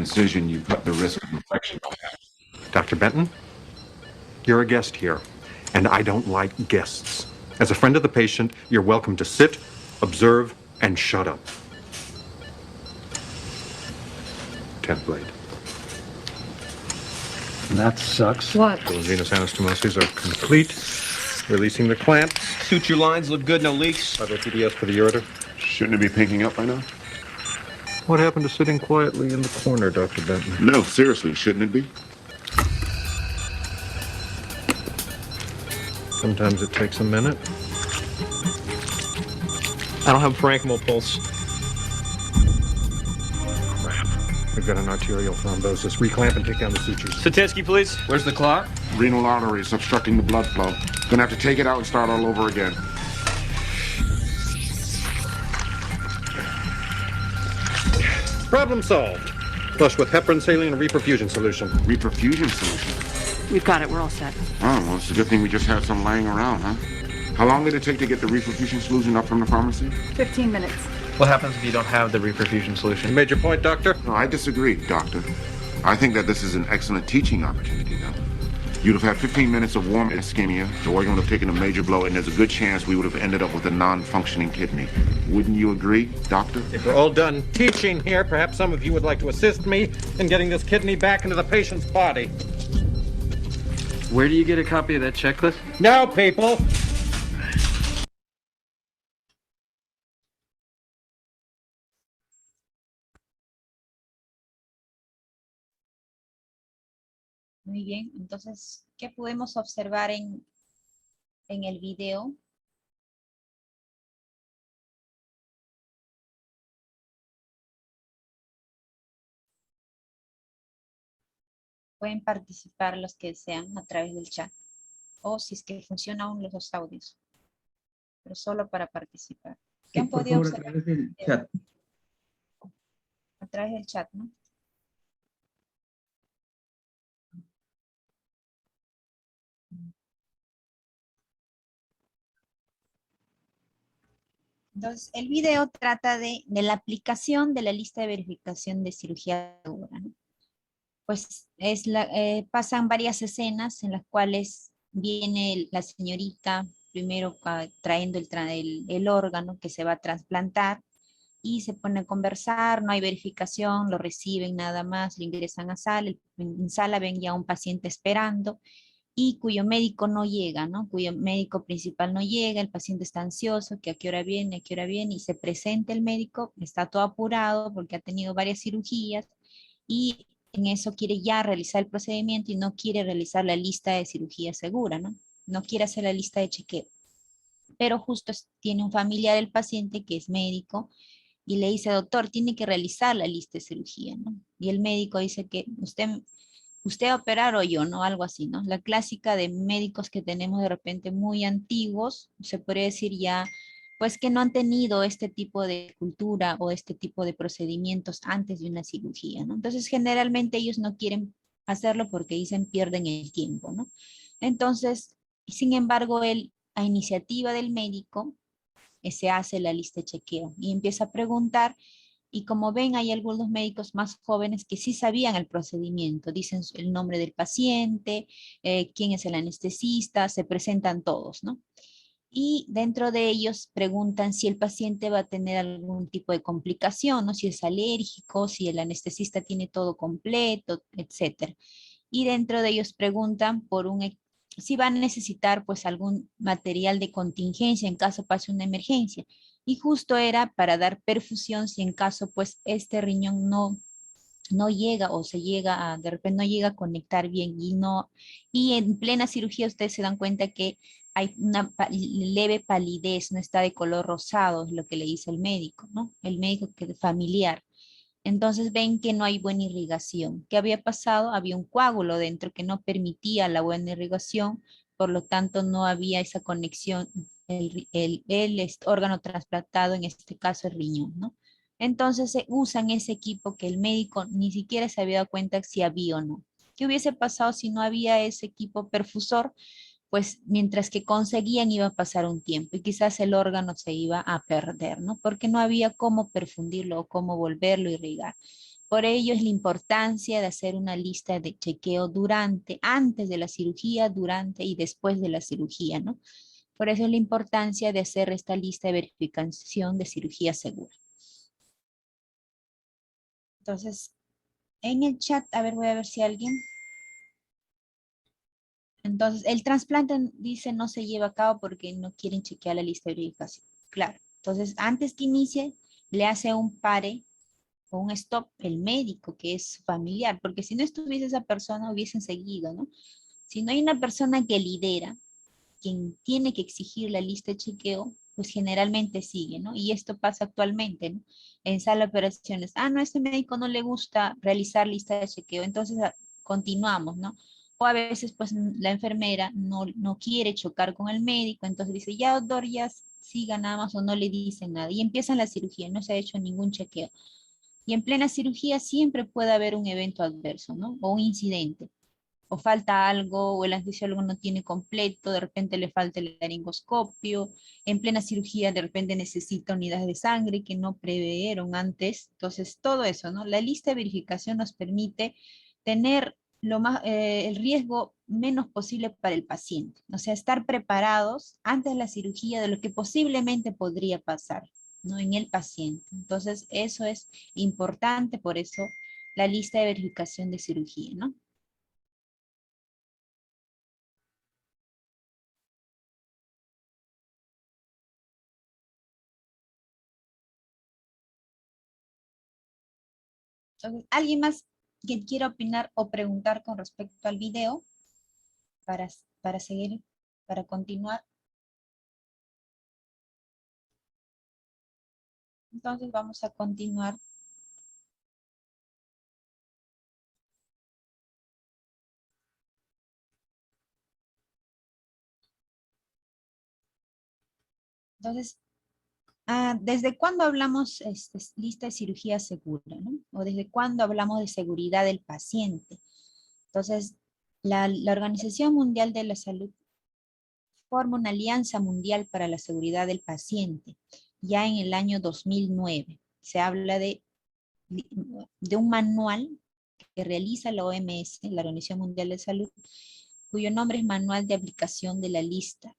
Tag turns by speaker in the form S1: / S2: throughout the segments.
S1: incision, you put the risk of infection on that.
S2: Dr. Benton, you're a guest here, and I don't like guests. As a friend of the patient, you're welcome to sit, observe, and shut up. Ted Blade.
S3: That sucks.
S4: What?
S2: Those venous anastomoses are complete. Releasing the clamps.
S5: Suture lines look good, no leaks.
S2: Other PDS for the ureter.
S1: Shouldn't it be pinking up by now?
S2: What happened to sitting quietly in the corner, Dr. Benton?
S1: No, seriously, shouldn't it be?
S2: Sometimes it takes a minute.
S5: I don't have a parenchymal pulse.
S2: Crap. We've got an arterial thrombosis. Reclamp and take down the sutures.
S5: Satinsky, please. Where's the clot?
S1: Renal artery is obstructing the blood flow. Gonna have to take it out and start all over again.
S2: Problem solved. Flush with heparin, saline, and reperfusion solution.
S1: Reperfusion solution?
S4: We've got it. We're all set.
S1: Oh, well, it's a good thing we just had some laying around, huh? How long did it take to get the reperfusion solution up from the pharmacy?
S4: 15 minutes.
S5: What happens if you don't have the reperfusion
S2: You
S5: solution?
S2: made your point, Doctor?
S1: No, I disagree, Doctor. I think that this is an excellent teaching opportunity, though. You'd have had 15 minutes of warm ischemia, the organ would have taken a major blow, and there's a good chance we would have ended up with a non-functioning kidney. Wouldn't you agree, Doctor?
S2: If we're all done teaching here, perhaps some of you would like to assist me in getting this kidney back into the patient's body.
S3: Where do you get a copy of that checklist?
S2: Now, people!
S6: Muy bien, entonces, ¿qué podemos observar en el video? Pueden participar los que desean a través del chat. O si es que funcionan aún los dos audios. Pero solo para participar. ¿Qué han podido observar?
S7: A través del chat.
S6: A través del chat, ¿no? Entonces, el video trata de la aplicación de la lista de verificación de cirugía segura, ¿no? Pues pasan varias escenas en las cuales viene la señorita primero trayendo el órgano que se va a trasplantar y se pone a conversar, no hay verificación, lo reciben nada más, lo ingresan a sala, en sala ven ya un paciente esperando y cuyo médico no llega, ¿no? Cuyo médico principal no llega, el paciente está ansioso, que a qué hora viene, y se presenta el médico, está todo apurado porque ha tenido varias cirugías y en eso quiere ya realizar el procedimiento y no quiere realizar la lista de cirugía segura, ¿no? No quiere hacer la lista de chequeo. Pero justo tiene un familiar del paciente que es médico y le dice, doctor, tiene que realizar la lista de cirugía, ¿no? Y el médico dice que usted va a operar o yo, ¿no? Algo así, ¿no? La clásica de médicos que tenemos de repente muy antiguos, se podría decir ya, pues que no han tenido este tipo de cultura o este tipo de procedimientos antes de una cirugía, ¿no? Entonces, generalmente ellos no quieren hacerlo porque dicen pierden el tiempo, ¿no? Entonces, sin embargo, a iniciativa del médico, se hace la lista de chequeo y empieza a preguntar. Y como ven, hay algunos médicos más jóvenes que sí sabían el procedimiento, dicen el nombre del paciente, quién es el anestesista, se presentan todos, ¿no? Y dentro de ellos preguntan si el paciente va a tener algún tipo de complicación, ¿no? Si es alérgico, si el anestesista tiene todo completo, etc. Y dentro de ellos preguntan por si va a necesitar pues algún material de contingencia en caso pase una emergencia. Y justo era para dar perfusión si en caso pues este riñón no llega o de repente no llega a conectar bien y en plena cirugía ustedes se dan cuenta que hay una leve palidez, no está de color rosado, es lo que le dice el médico, ¿no? El médico familiar. Entonces ven que no hay buena irrigación. ¿Qué había pasado? Había un coágulo dentro que no permitía la buena irrigación, por lo tanto no había esa conexión, el órgano trasplantado, en este caso el riñón, ¿no? Entonces se usan ese equipo que el médico ni siquiera se había dado cuenta si había o no. ¿Qué hubiese pasado si no había ese equipo perfusor? Pues mientras que conseguían iba a pasar un tiempo y quizás el órgano se iba a perder, ¿no? Porque no había cómo perfundirlo o cómo volverlo a irrigar. Por ello es la importancia de hacer una lista de chequeo antes de la cirugía, durante y después de la cirugía, ¿no? Por eso es la importancia de hacer esta lista de verificación de cirugía segura. Entonces, en el chat, a ver, voy a ver si alguien... Entonces, el trasplante dice no se lleva a cabo porque no quieren chequear la lista de verificación. Claro. Entonces, antes que inicie, le hace un pare o un stop el médico que es familiar, porque si no estuviese esa persona hubiesen seguido, ¿no? Si no hay una persona que lidera, quien tiene que exigir la lista de chequeo, pues generalmente sigue, ¿no? Y esto pasa actualmente, ¿no? En sala de operaciones. Ah, no, a este médico no le gusta realizar lista de chequeo, entonces continuamos, ¿no? O a veces, pues, la enfermera no quiere chocar con el médico, entonces dice, ya, doctor, ya siga nada más, o no le dicen nada. Y empiezan la cirugía, no se ha hecho ningún chequeo. Y en plena cirugía siempre puede haber un evento adverso, ¿no? O un incidente. O falta algo, o el anestesiólogo no tiene completo, de repente le falta el laringoscopio, en plena cirugía de repente necesita unidades de sangre que no preveyeron antes. Entonces, todo eso, ¿no? La lista de verificación nos permite tener el riesgo menos posible para el paciente. O sea, estar preparados antes de la cirugía de lo que posiblemente podría pasar, ¿no? En el paciente. Entonces, eso es importante, por eso la lista de verificación de cirugía, ¿no? Entonces, ¿alguien más que quiera opinar o preguntar con respecto al video para, para seguir, para continuar? Entonces vamos a continuar. Entonces, ¿desde cuándo hablamos lista de cirugía segura, ¿no? O desde cuándo hablamos de seguridad del paciente? Entonces, la Organización Mundial de la Salud forma una alianza mundial para la seguridad del paciente. Ya en el año 2009 se habla de un manual que realiza la OMS, la Organización Mundial de Salud, cuyo nombre es Manual de Aplicación de la Lista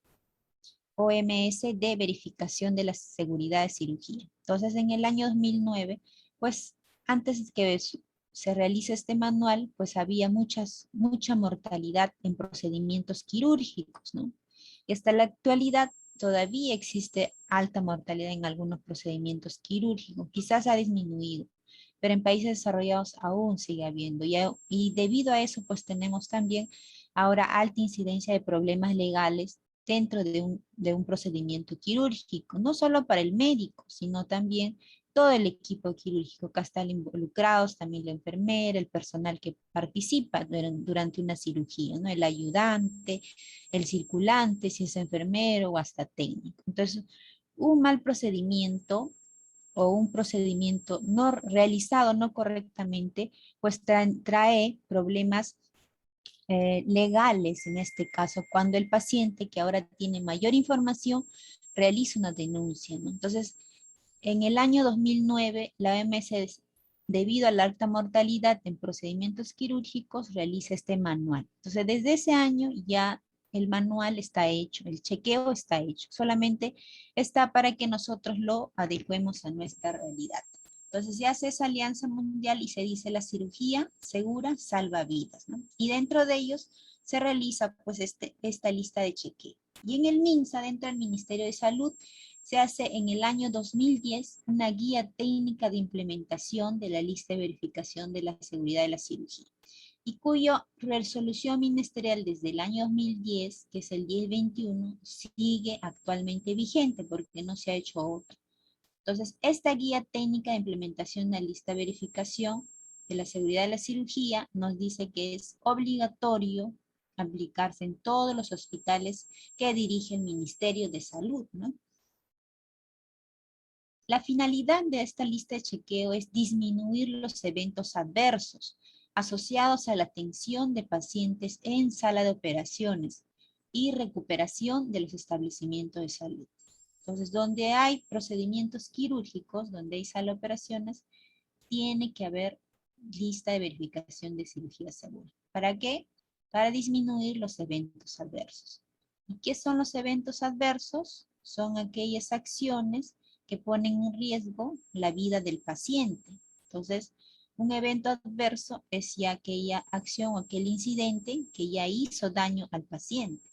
S6: OMS de Verificación de la Seguridad de Cirugía. Entonces, en el año 2009, pues antes que se realice este manual, pues había mucha mortalidad en procedimientos quirúrgicos, ¿no? Y hasta la actualidad todavía existe alta mortalidad en algunos procedimientos quirúrgicos. Quizás ha disminuido, pero en países desarrollados aún sigue habiendo. Y debido a eso, pues tenemos también ahora alta incidencia de problemas legales dentro de un procedimiento quirúrgico, no solo para el médico, sino también todo el equipo quirúrgico que están involucrados, también la enfermera, el personal que participa durante una cirugía, ¿no? El ayudante, el circulante, si es enfermero o hasta técnico. Entonces, un mal procedimiento o un procedimiento no realizado no correctamente, pues trae problemas legales en este caso, cuando el paciente que ahora tiene mayor información realiza una denuncia, ¿no? Entonces, en el año 2009, la OMS, debido a la alta mortalidad en procedimientos quirúrgicos, realiza este manual. Entonces, desde ese año ya el manual está hecho, el chequeo está hecho, solamente está para que nosotros lo adecuemos a nuestra realidad. Entonces se hace esa alianza mundial y se dice la cirugía segura salva vidas, ¿no? Y dentro de ellos se realiza pues esta lista de chequeo. Y en el MINSA, dentro del Ministerio de Salud, se hace en el año 2010 una guía técnica de implementación de la lista de verificación de la seguridad de la cirugía, y cuya resolución ministerial desde el año 2010, que es el 1021, sigue actualmente vigente porque no se ha hecho otra. Entonces, esta guía técnica de implementación de la lista de verificación de la seguridad de la cirugía nos dice que es obligatorio aplicarse en todos los hospitales que dirige el Ministerio de Salud, ¿no? La finalidad de esta lista de chequeo es disminuir los eventos adversos asociados a la atención de pacientes en sala de operaciones y recuperación de los establecimientos de salud. Entonces, donde hay procedimientos quirúrgicos, donde hay sala de operaciones, tiene que haber lista de verificación de cirugía segura. ¿Para qué? Para disminuir los eventos adversos. ¿Y qué son los eventos adversos? Son aquellas acciones que ponen en riesgo la vida del paciente. Entonces, un evento adverso es ya aquella acción o aquel incidente que ya hizo daño al paciente.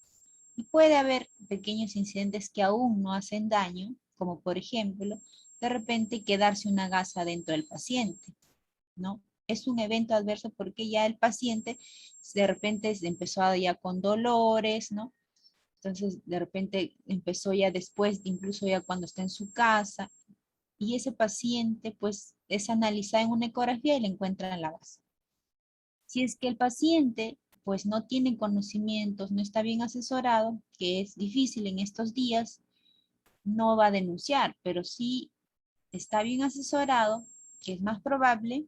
S6: Y puede haber pequeños incidentes que aún no hacen daño, como por ejemplo, de repente quedarse una gasa dentro del paciente, ¿no? Es un evento adverso porque ya el paciente de repente empezó ya con dolores, ¿no? Entonces de repente empezó ya después, incluso ya cuando está en su casa, y ese paciente pues es analizado en una ecografía y le encuentran la gasa. Si es que el paciente pues no tiene conocimientos, no está bien asesorado, que es difícil en estos días, no va a denunciar, pero si está bien asesorado, que es más probable,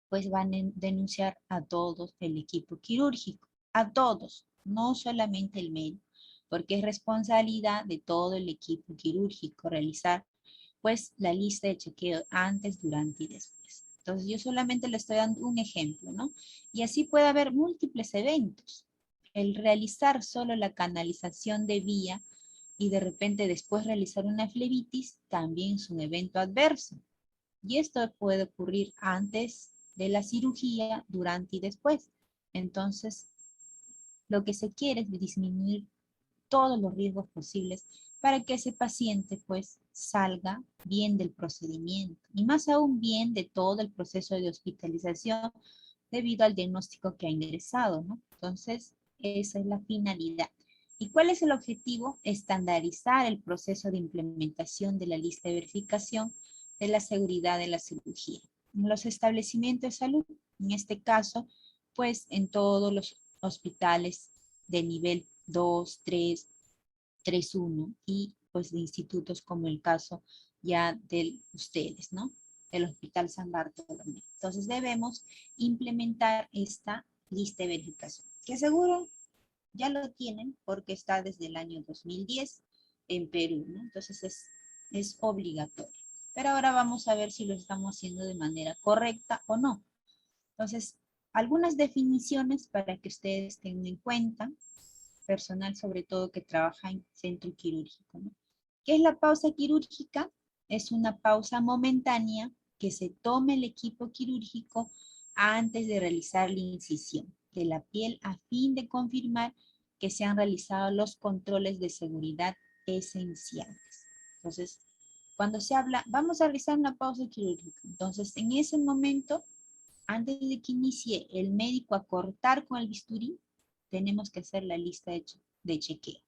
S6: pues van a denunciar a todo el equipo quirúrgico, a todos, no solamente el médico, porque es responsabilidad de todo el equipo quirúrgico realizar pues la lista de chequeo antes, durante y después. Entonces yo solamente le estoy dando un ejemplo, ¿no? Y así puede haber múltiples eventos. El realizar solo la canalización de vía y de repente después realizar una flebitis también es un evento adverso. Y esto puede ocurrir antes de la cirugía, durante y después. Entonces, lo que se quiere es disminuir todos los riesgos posibles para que ese paciente pues salga bien del procedimiento y más aún bien de todo el proceso de hospitalización debido al diagnóstico que ha ingresado, ¿no? Entonces, esa es la finalidad. ¿Y cuál es el objetivo? Estandarizar el proceso de implementación de la lista de verificación de la seguridad de la cirugía. En los establecimientos de salud, en este caso, pues en todos los hospitales de nivel 2, 3, 3.1 y pues de institutos como el caso ya de ustedes, ¿no? El Hospital San Bartolomé. Entonces debemos implementar esta lista de verificación, que seguro ya lo tienen porque está desde el año 2010 en Perú, ¿no? Entonces es obligatorio. Pero ahora vamos a ver si lo estamos haciendo de manera correcta o no. Entonces, algunas definiciones para que ustedes tengan en cuenta, personal sobre todo que trabaja en centro quirúrgico, ¿no? ¿Qué es la pausa quirúrgica? Es una pausa momentánea que se toma el equipo quirúrgico antes de realizar la incisión de la piel a fin de confirmar que se han realizado los controles de seguridad esenciales. Entonces, cuando se habla, vamos a realizar una pausa quirúrgica. Entonces, en ese momento, antes de que inicie el médico a cortar con el bisturí, tenemos que hacer la lista de chequeo.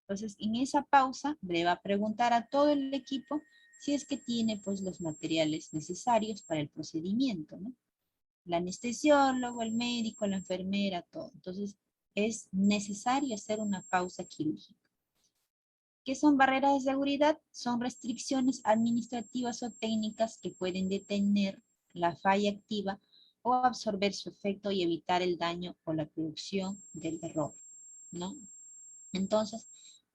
S6: Entonces, en esa pausa, le va a preguntar a todo el equipo si es que tiene pues los materiales necesarios para el procedimiento, ¿no? El anestesiólogo, el médico, la enfermera, todo. Entonces, es necesario hacer una pausa quirúrgica. ¿Qué son barreras de seguridad? Son restricciones administrativas o técnicas que pueden detener la falla activa o absorber su efecto y evitar el daño o la producción del error, ¿no? Entonces,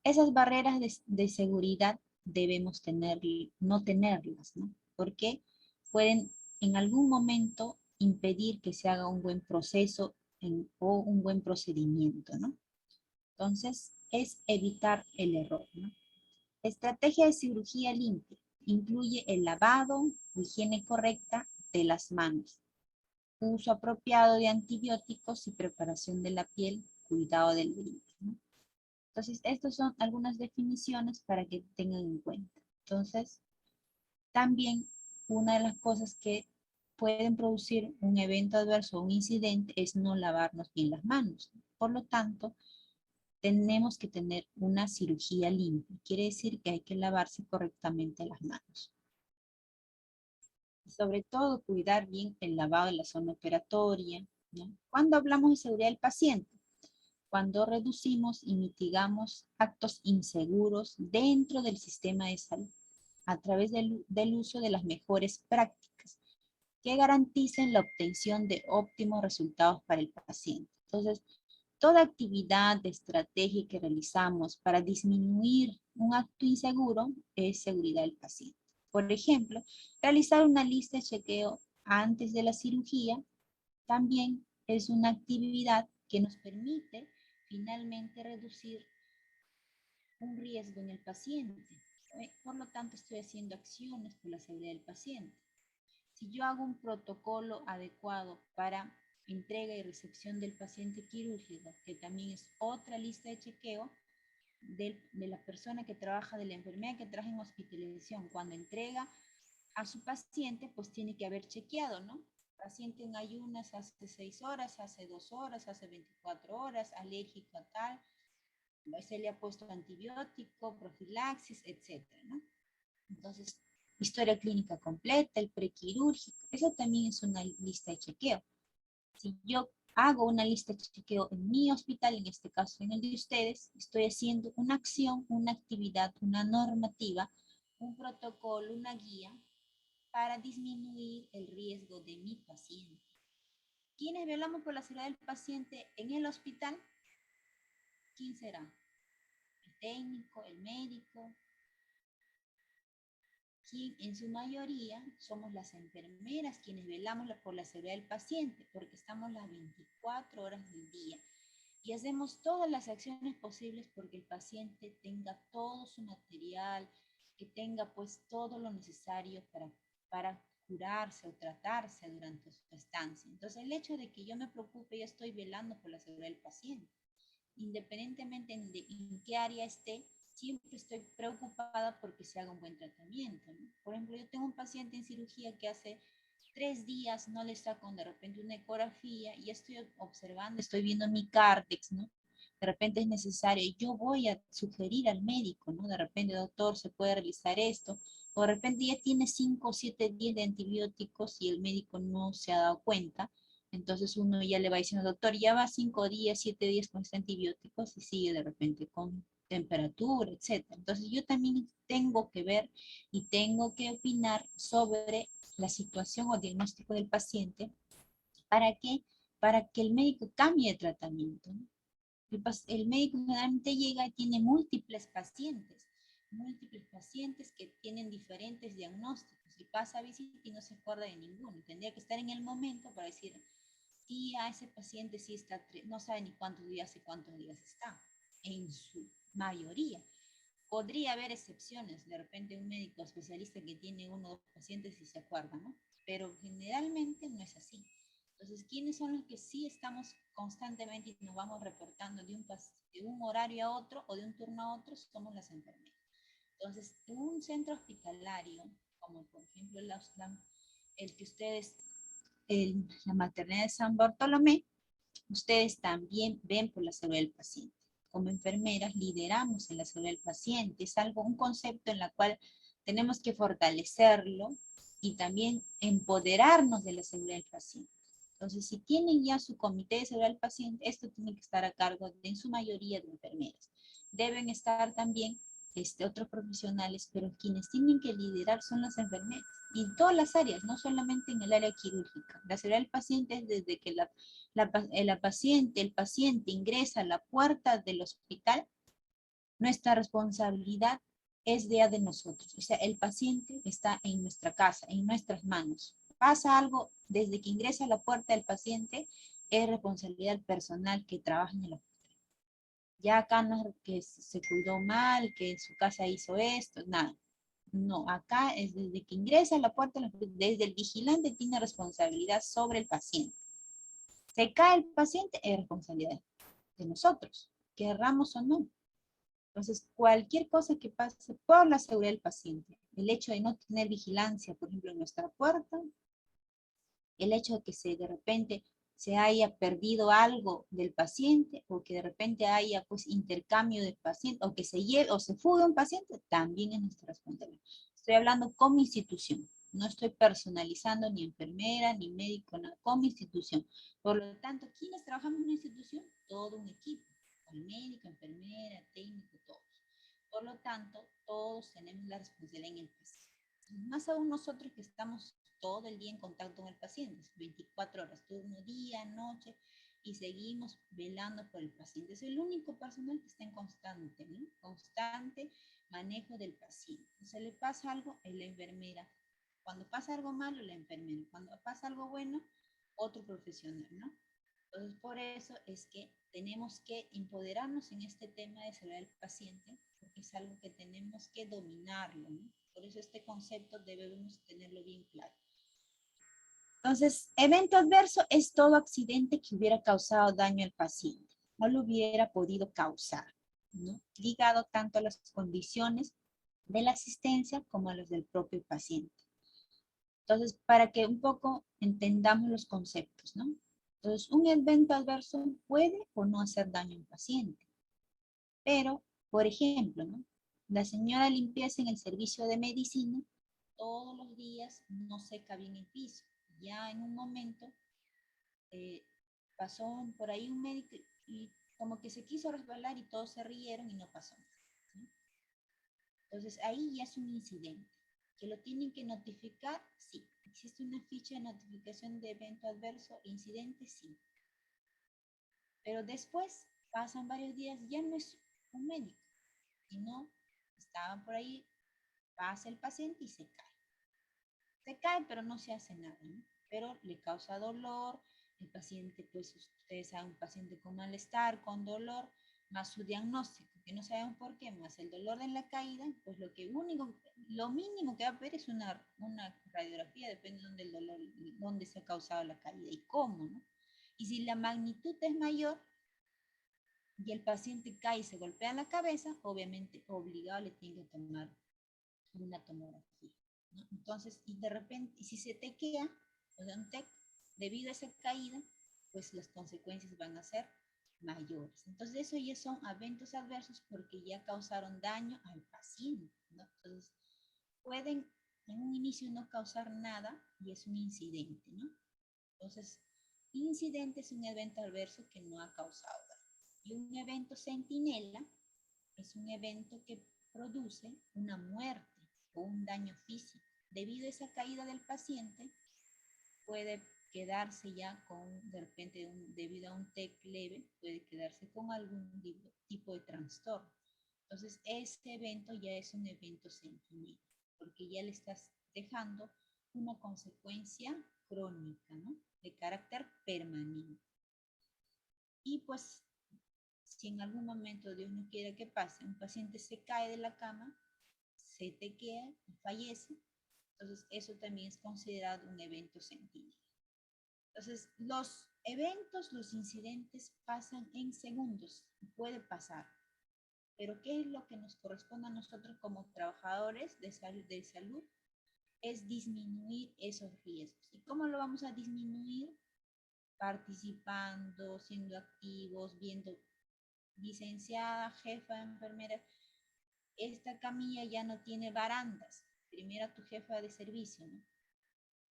S6: esas barreras de seguridad debemos no tenerlas, ¿no? Porque pueden en algún momento impedir que se haga un buen proceso o un buen procedimiento, ¿no? Entonces, es evitar el error, ¿no? Estrategia de cirugía limpia. Incluye el lavado, higiene correcta de las manos, uso apropiado de antibióticos y preparación de la piel, cuidado del brillo, ¿no? Entonces, estas son algunas definiciones para que tengan en cuenta. Entonces, también una de las cosas que pueden producir un evento adverso o un incidente es no lavarnos bien las manos. Por lo tanto, tenemos que tener una cirugía limpia. Quiere decir que hay que lavarse correctamente las manos. Sobre todo, cuidar bien el lavado de la zona operatoria, ¿no? Cuando hablamos de seguridad del paciente, cuando reducimos y mitigamos actos inseguros dentro del sistema de salud a través del uso de las mejores prácticas que garanticen la obtención de óptimos resultados para el paciente. Entonces, toda actividad de estrategia que realizamos para disminuir un acto inseguro es seguridad del paciente. Por ejemplo, realizar una lista de chequeo antes de la cirugía, también es una actividad que nos permite finalmente reducir un riesgo en el paciente. Por lo tanto, estoy haciendo acciones por la seguridad del paciente. Si yo hago un protocolo adecuado para entrega y recepción del paciente quirúrgico, que también es otra lista de chequeo de la persona que trabaja, de la enfermera que trabaja en hospitalización, cuando entrega a su paciente, pues tiene que haber chequeado, ¿no? Paciente en ayunas hace 6 horas, hace 2 horas, hace 24 horas, alérgico a tal, se le ha puesto antibiótico, profilaxis, etcétera, ¿no? Entonces, historia clínica completa, el prequirúrgico, eso también es una lista de chequeo. Si yo hago una lista de chequeo en mi hospital, en este caso en el de ustedes, estoy haciendo una acción, una actividad, una normativa, un protocolo, una guía para disminuir el riesgo de mi paciente. ¿Quiénes velamos por la seguridad del paciente en el hospital? ¿Quién será? El técnico, el médico. ¿Quién? En su mayoría somos las enfermeras quienes velamos por la seguridad del paciente, porque estamos las 24 horas del día y hacemos todas las acciones posibles porque el paciente tenga todo su material, que tenga pues todo lo necesario para curarse o tratarse durante su estancia. Entonces el hecho de que yo me preocupe, yo estoy velando por la seguridad del paciente. Independientemente en qué área esté, siempre estoy preocupada porque se haga un buen tratamiento, ¿no? Por ejemplo, yo tengo un paciente en cirugía que hace 3 días no le saco de repente una ecografía y estoy observando, estoy viendo mi cártex, ¿no? De repente es necesario y yo voy a sugerir al médico, ¿no? De repente, doctor, se puede realizar esto, o de repente ya tiene 5 o 7 días de antibióticos y el médico no se ha dado cuenta. Entonces uno ya le va diciendo, doctor, ya va 5 días, 7 días con este antibióticos y sigue de repente con temperatura, etcétera. Entonces yo también tengo que ver y tengo que opinar sobre la situación o diagnóstico del paciente. ¿Para qué? Para que el médico cambie de tratamiento, ¿no? El médico generalmente llega y tiene múltiples pacientes que tienen diferentes diagnósticos y pasa a visita y no se acuerda de ninguno. Tendría que estar en el momento para decir, sí, a ese paciente sí está, no sabe ni cuántos días y cuántos días está, en su mayoría. Podría haber excepciones, de repente un médico especialista que tiene uno o dos pacientes y se acuerda, ¿no? Pero generalmente no es así. Entonces, ¿quiénes son los que sí estamos constantemente y nos vamos reportando de un horario a otro o de un turno a otro? Somos las enfermeras. Entonces, en un centro hospitalario, como por ejemplo el que ustedes, la maternidad de San Bartolomé, ustedes también ven por la seguridad del paciente. Como enfermeras lideramos en la seguridad del paciente. Es algo, un concepto en el cual tenemos que fortalecerlo y también empoderarnos de la seguridad del paciente. Entonces, si tienen ya su comité de seguridad del paciente, esto tiene que estar a cargo de, en su mayoría, de enfermeras. Deben estar también otros profesionales, pero quienes tienen que liderar son las enfermeras. Y en todas las áreas, no solamente en el área quirúrgica. La seguridad del paciente es desde que el paciente ingresa a la puerta del hospital, nuestra responsabilidad es de nosotros. O sea, el paciente está en nuestra casa, en nuestras manos. Pasa algo desde que ingresa a la puerta del paciente, es responsabilidad del personal que trabaja en el hospital. Ya acá no es que se cuidó mal, que en su casa hizo esto, nada. No, acá es desde que ingresa a la puerta, desde el vigilante tiene responsabilidad sobre el paciente. Se cae el paciente, es responsabilidad de nosotros, querramos o no. Entonces, cualquier cosa que pase por la seguridad del paciente, el hecho de no tener vigilancia, por ejemplo, en nuestra puerta, el hecho de que de repente se haya perdido algo del paciente, o que de repente haya pues intercambio de paciente, o que se lleve o se fugue un paciente, también es nuestra responsabilidad. Estoy hablando como institución, no estoy personalizando ni enfermera, ni médico, nada, como institución. Por lo tanto, ¿quiénes trabajamos en una institución? Todo un equipo, el médico, enfermera, técnico, todos. Por lo tanto, todos tenemos la responsabilidad en el paciente. Más aún nosotros que estamos todo el día en contacto con el paciente, 24 horas, turno, día, noche, y seguimos velando por el paciente. Es el único personal que está en constante, ¿no? Constante manejo del paciente. Si le pasa algo, es la enfermera Cuando pasa algo malo, la enfermera. Cuando pasa algo bueno, otro profesional, ¿no? Entonces, por eso es que tenemos que empoderarnos en este tema de salud del paciente, porque es algo que tenemos que dominarlo, ¿no? Por eso este concepto debemos tenerlo bien claro. Entonces, evento adverso es todo accidente que hubiera causado daño al paciente, no lo hubiera podido causar, ¿no? Ligado tanto a las condiciones de la asistencia como a los del propio paciente. Entonces, para que un poco entendamos los conceptos, ¿no? Entonces, un evento adverso puede o no hacer daño al paciente. Pero, por ejemplo, ¿no? La señora limpieza en el servicio de medicina todos los días no seca bien el piso. Ya en un momento pasó por ahí un médico y como que se quiso resbalar y todos se rieron y no pasó nada, ¿no? Entonces ahí ya es un incidente. ¿Que lo tienen que notificar? Sí. ¿Existe una ficha de notificación de evento adverso e incidente? Sí. Pero después pasan varios días, ya no es un médico, sino estaba por ahí, pasa el paciente y se cae. Se cae, pero no se hace nada, ¿no? Pero le causa dolor, el paciente, pues ustedes saben, un paciente con malestar, con dolor, más su diagnóstico, que no sabemos por qué, más el dolor de la caída, pues lo mínimo que va a ver es una radiografía, depende de dónde el dolor, dónde se ha causado la caída y cómo, ¿no? Y si la magnitud es mayor y el paciente cae y se golpea la cabeza, obviamente obligado le tiene que tomar una tomografía, ¿no? Entonces, y de repente, y si se tequea, o sea, un TEC, debido a esa caída, pues las consecuencias van a ser mayores. Entonces, eso ya son eventos adversos porque ya causaron daño al paciente, ¿no? Entonces, pueden en un inicio no causar nada y es un incidente, ¿no? Entonces, incidente es un evento adverso que no ha causado daño. Y un evento centinela es un evento que produce una muerte o un daño físico. Debido a esa caída del paciente, puede quedarse ya con, de repente, debido a un TEC leve, puede quedarse con algún tipo de trastorno. Entonces, ese evento ya es un evento centinela, porque ya le estás dejando una consecuencia crónica, ¿no? De carácter permanente. Y pues, si en algún momento Dios no quiere que pase, un paciente se cae de la cama, se tequea y fallece, entonces eso también es considerado un evento centinela. Entonces, los eventos, los incidentes pasan en segundos, puede pasar. Pero ¿qué es lo que nos corresponde a nosotros como trabajadores de salud? Es disminuir esos riesgos. ¿Y cómo lo vamos a disminuir? Participando, siendo activos, viendo, licenciada, jefa, enfermera, esta camilla ya no tiene barandas. Primero a tu jefa de servicio, ¿no?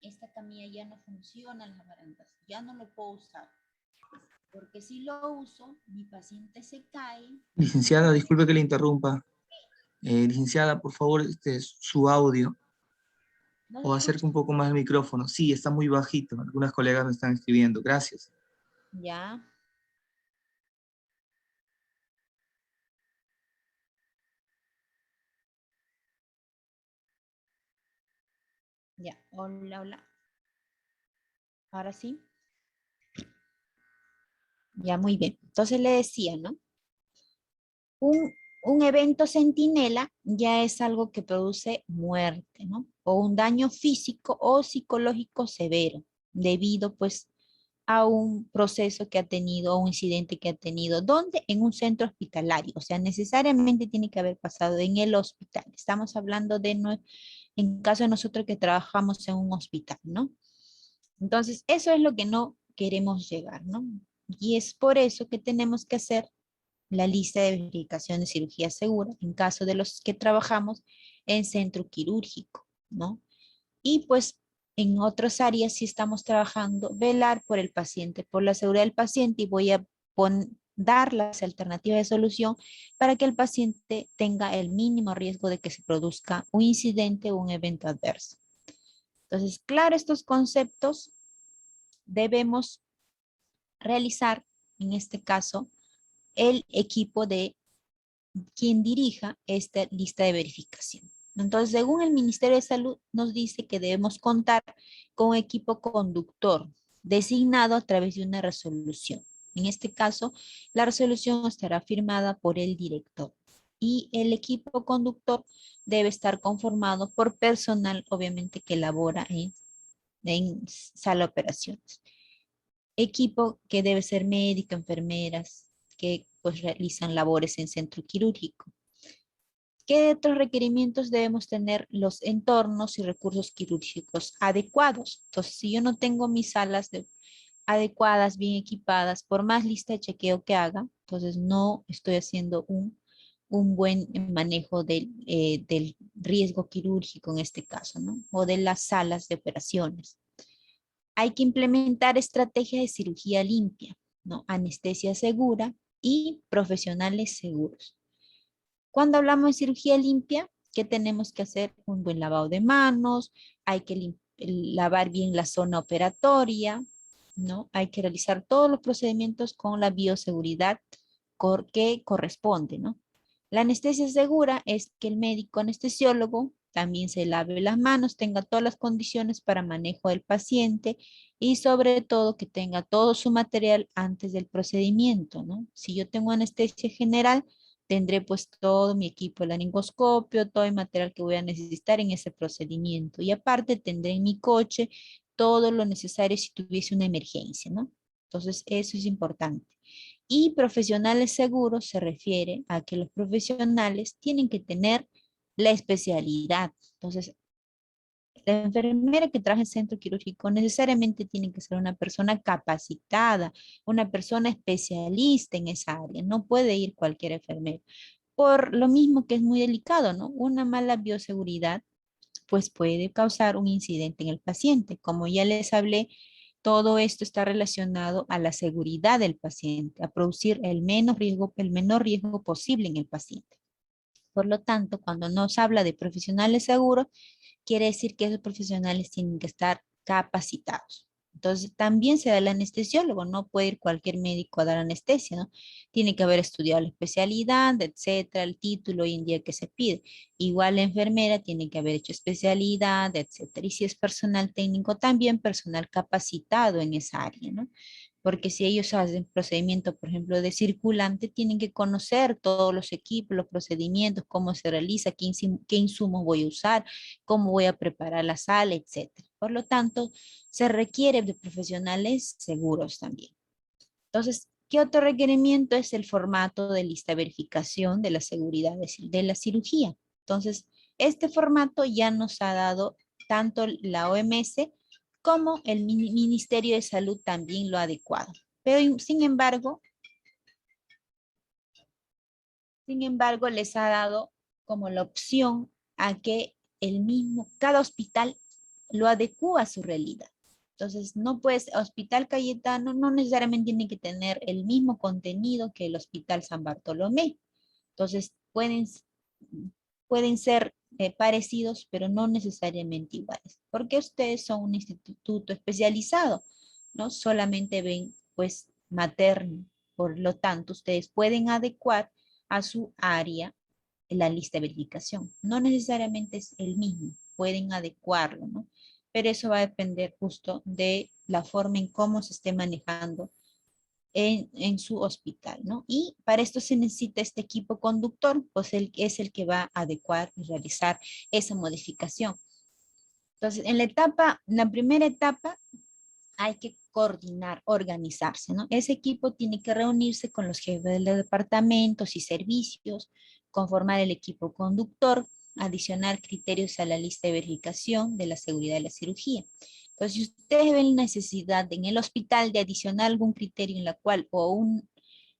S6: Esta camilla ya no funciona las barandas, ya no lo puedo usar. Porque si lo uso, mi paciente se cae.
S4: Licenciada, disculpe que le interrumpa. Licenciada, por favor, su audio,
S6: ¿No
S4: o
S6: se
S4: acerque
S6: escucha?
S4: un poco más el micrófono. Sí, está muy bajito. Algunas colegas me están escribiendo. Gracias.
S6: Ya. Ya, hola, hola. Ahora sí. Ya, muy bien. Entonces le decía, ¿no? Un evento centinela ya es algo que produce muerte, ¿no? O un daño físico o psicológico severo, debido pues a un proceso que ha tenido, o un incidente que ha tenido. ¿Dónde? En un centro hospitalario. O sea, necesariamente tiene que haber pasado en el hospital. Estamos hablando de, en caso de nosotros que trabajamos en un hospital, ¿no? Entonces, eso es lo que no queremos llegar, ¿no? Y es por eso que tenemos que hacer la lista de verificación de cirugía segura en caso de los que trabajamos en centro quirúrgico, ¿no? Y pues en otras áreas sí estamos trabajando, velar por el paciente, por la seguridad del paciente y voy a dar las alternativas de solución para que el paciente tenga el mínimo riesgo de que se produzca un incidente o un evento adverso. Entonces, claro, estos conceptos debemos realizar, en este caso, el equipo de quien dirija esta lista de verificación. Entonces, según el Ministerio de Salud, nos dice que debemos contar con un equipo conductor designado a través de una resolución. En este caso, la resolución estará firmada por el director y el equipo conductor debe estar conformado por personal, obviamente, que labora en sala de operaciones. Equipo que debe ser médico, enfermeras, que pues realizan labores en centro quirúrgico. ¿Qué otros requerimientos debemos tener? Los entornos y recursos quirúrgicos adecuados. Entonces, si yo no tengo mis salas adecuadas, bien equipadas, por más lista de chequeo que haga, entonces no estoy haciendo un buen manejo del riesgo quirúrgico en este caso, ¿no? O de las salas de operaciones. Hay que implementar estrategias de cirugía limpia, ¿no? Anestesia segura y profesionales seguros. Cuando hablamos de cirugía limpia, ¿qué tenemos que hacer? Un buen lavado de manos, hay que lavar bien la zona operatoria, ¿no? Hay que realizar todos los procedimientos con la bioseguridad que corresponde, ¿no? La anestesia segura es que el médico anestesiólogo también se lave las manos, tenga todas las condiciones para manejo del paciente y sobre todo que tenga todo su material antes del procedimiento, ¿no? Si yo tengo anestesia general, tendré pues todo mi equipo, el laringoscopio, todo el material que voy a necesitar en ese procedimiento. Y aparte tendré en mi coche todo lo necesario si tuviese una emergencia, ¿no? Entonces eso es importante. Y profesionales seguros se refiere a que los profesionales tienen que tener la especialidad. Entonces, la enfermera que trabaja en centro quirúrgico necesariamente tiene que ser una persona capacitada, una persona especialista en esa área. No puede ir cualquier enfermero. Por lo mismo que es muy delicado, ¿no? Una mala bioseguridad pues puede causar un incidente en el paciente. Como ya les hablé, todo esto está relacionado a la seguridad del paciente, a producir el menor riesgo posible en el paciente. Por lo tanto, cuando nos habla de profesionales seguros, quiere decir que esos profesionales tienen que estar capacitados. Entonces, también se da el anestesiólogo, no puede ir cualquier médico a dar anestesia, ¿no? Tiene que haber estudiado la especialidad, etcétera, el título hoy en día que se pide. Igual la enfermera tiene que haber hecho especialidad, etcétera. Y si es personal técnico, también personal capacitado en esa área, ¿no? Porque si ellos hacen procedimiento, por ejemplo, de circulante, tienen que conocer todos los equipos, los procedimientos, cómo se realiza, qué insumos voy a usar, cómo voy a preparar la sala, etcétera. Por lo tanto, se requiere de profesionales seguros también. Entonces, ¿qué otro requerimiento es el formato de lista de verificación de la seguridad de la cirugía? Entonces, este formato ya nos ha dado tanto la OMS como el Ministerio de Salud también lo ha adecuado. Pero sin embargo, les ha dado como la opción a que cada hospital lo adecúa a su realidad. Entonces, no puedes, Hospital Cayetano no necesariamente tiene que tener el mismo contenido que el Hospital San Bartolomé. Entonces, pueden ser parecidos, pero no necesariamente iguales, porque ustedes son un instituto especializado, ¿no? Solamente ven, pues, materno. Por lo tanto, ustedes pueden adecuar a su área la lista de verificación. No necesariamente es el mismo, pueden adecuarlo, ¿no? Pero eso va a depender justo de la forma en cómo se esté manejando en su hospital, ¿no? Y para esto se necesita este equipo conductor, pues es el que va a adecuar y realizar esa modificación. Entonces, en la primera etapa, hay que coordinar, organizarse, ¿no? Ese equipo tiene que reunirse con los jefes de los departamentos y servicios, conformar el equipo conductor, adicionar criterios a la lista de verificación de la seguridad de la cirugía. Entonces, si ustedes ven necesidad en el hospital de adicionar algún criterio en la cual o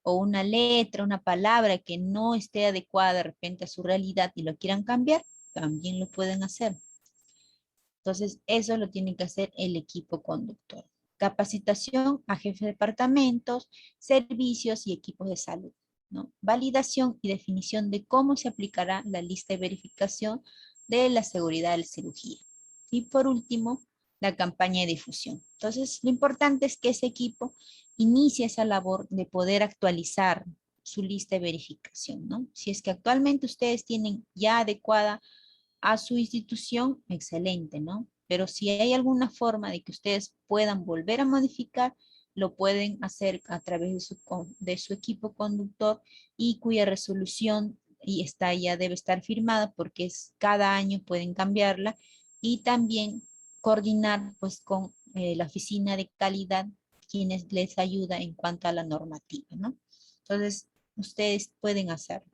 S6: una letra, una palabra que no esté adecuada de repente a su realidad y lo quieran cambiar, también lo pueden hacer. Entonces, eso lo tiene que hacer el equipo conductor. Capacitación a jefes de departamentos, servicios y equipos de salud, ¿no? Validación y definición de cómo se aplicará la lista de verificación de la seguridad de la cirugía. Y por último, la campaña de difusión. Entonces, lo importante es que ese equipo inicie esa labor de poder actualizar su lista de verificación, ¿no? Si es que actualmente ustedes tienen ya adecuada a su institución, excelente, ¿no? Pero si hay alguna forma de que ustedes puedan volver a modificar, lo pueden hacer a través de su equipo conductor y cuya resolución y está, ya debe estar firmada porque es cada año pueden cambiarla y también coordinar pues con la oficina de calidad quienes les ayuda en cuanto a la normativa, ¿no? Entonces, ustedes pueden hacerlo.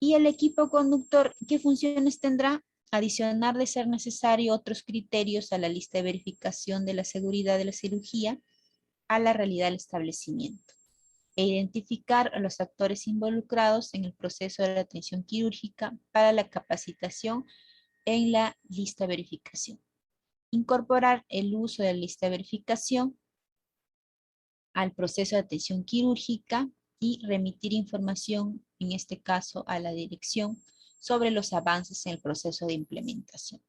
S6: Y el equipo conductor, ¿qué funciones tendrá? Adicionar de ser necesario otros criterios a la lista de verificación de la seguridad de la cirugía a la realidad del establecimiento e identificar a los actores involucrados en el proceso de la atención quirúrgica para la capacitación en la lista de verificación. Incorporar el uso de la lista de verificación al proceso de atención quirúrgica y remitir información, en este caso a la dirección, sobre los avances en el proceso de implementación.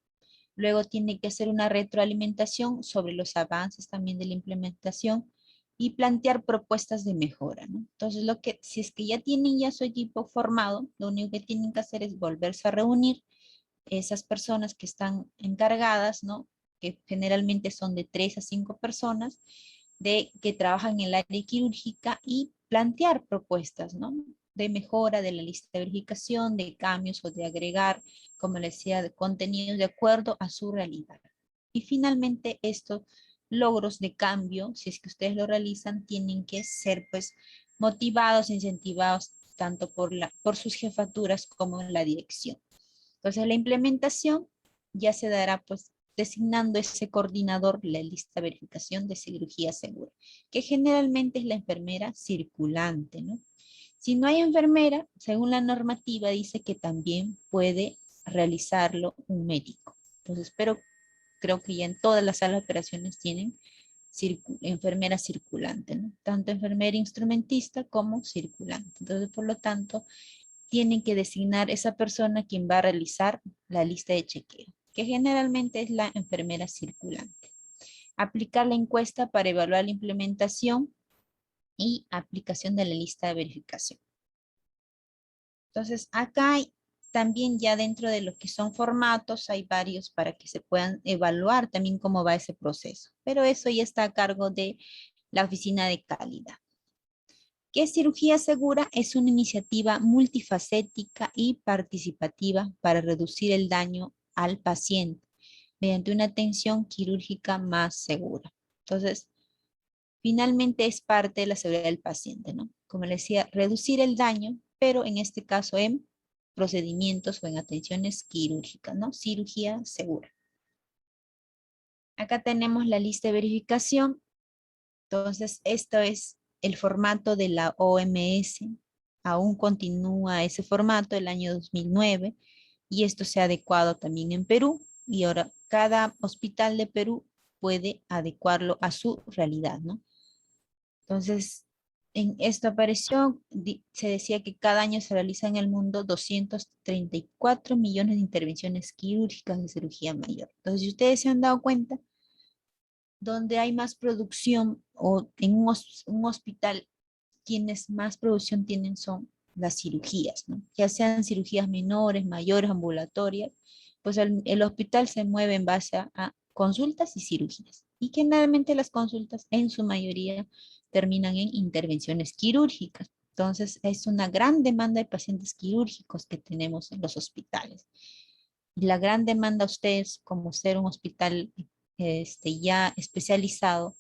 S6: Luego tiene que hacer una retroalimentación sobre los avances también de la implementación y plantear propuestas de mejora, ¿no? Entonces, si es que ya tienen ya su equipo formado, lo único que tienen que hacer es volverse a reunir esas personas que están encargadas, ¿no? Que generalmente son de 3 a 5 personas, que trabajan en el área quirúrgica y plantear propuestas, ¿no? De mejora de la lista de verificación, de cambios o de agregar, como les decía, de contenidos de acuerdo a su realidad. Y finalmente estos logros de cambio, si es que ustedes lo realizan, tienen que ser pues motivados, incentivados tanto por sus jefaturas como en la dirección. Entonces la implementación ya se dará pues designando ese coordinador la lista de verificación de cirugía segura, que generalmente es la enfermera circulante, ¿no? Si no hay enfermera, según la normativa dice que también puede realizarlo un médico. Entonces, pero creo que ya en todas las salas de operaciones tienen enfermera circulante, ¿no? Tanto enfermera instrumentista como circulante. Entonces, por lo tanto, tienen que designar esa persona quien va a realizar la lista de chequeo, que generalmente es la enfermera circulante. Aplicar la encuesta para evaluar la implementación y aplicación de la lista de verificación. Entonces, acá hay también ya dentro de lo que son formatos, hay varios para que se puedan evaluar también cómo va ese proceso. Pero eso ya está a cargo de la oficina de calidad. ¿Qué es cirugía segura? Es una iniciativa multifacética y participativa para reducir el daño al paciente mediante una atención quirúrgica más segura. Entonces, finalmente es parte de la seguridad del paciente, ¿no? Como les decía, reducir el daño, pero en este caso en procedimientos o en atenciones quirúrgicas, ¿no? Cirugía segura. Acá tenemos la lista de verificación. Entonces, esto es el formato de la OMS. Aún continúa ese formato del año 2009 y esto se ha adecuado también en Perú y ahora cada hospital de Perú puede adecuarlo a su realidad, ¿no? Entonces, en esta aparición se decía que cada año se realiza en el mundo 234 millones de intervenciones quirúrgicas de cirugía mayor. Entonces, si ustedes se han dado cuenta, donde hay más producción o en un hospital, quienes más producción tienen son las cirugías, ¿no? Ya sean cirugías menores, mayores, ambulatorias, pues el hospital se mueve en base a consultas y cirugías. Y generalmente las consultas en su mayoría terminan en intervenciones quirúrgicas. Entonces es una gran demanda de pacientes quirúrgicos que tenemos en los hospitales. Y la gran demanda a ustedes, como ser un hospital ya especializado,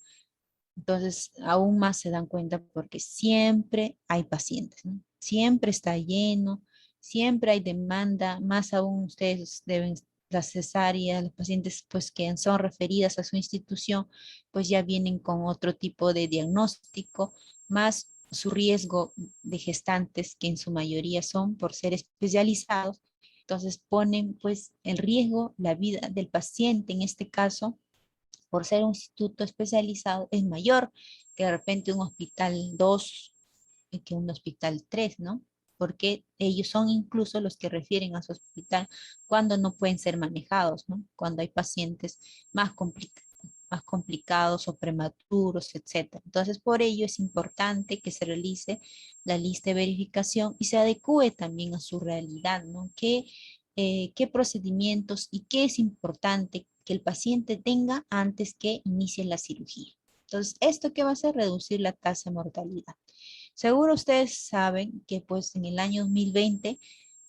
S6: entonces aún más se dan cuenta porque siempre hay pacientes, ¿no? Siempre está lleno, siempre hay demanda, más aún ustedes deben las cesáreas, los pacientes pues que son referidas a su institución, pues ya vienen con otro tipo de diagnóstico, más su riesgo de gestantes que en su mayoría son por ser especializados, entonces ponen pues en riesgo la vida del paciente en este caso por ser un instituto especializado, es mayor que de repente un hospital 2 que un hospital 3, ¿no? Porque ellos son incluso los que refieren a su hospital cuando no pueden ser manejados, ¿no? Cuando hay pacientes más complicados o prematuros, etc. Entonces, por ello es importante que se realice la lista de verificación y se adecue también a su realidad, ¿no? Que qué procedimientos y qué es importante que el paciente tenga antes que inicie la cirugía. Entonces, ¿esto qué va a hacer? Reducir la tasa de mortalidad. Seguro ustedes saben que pues en el año 2020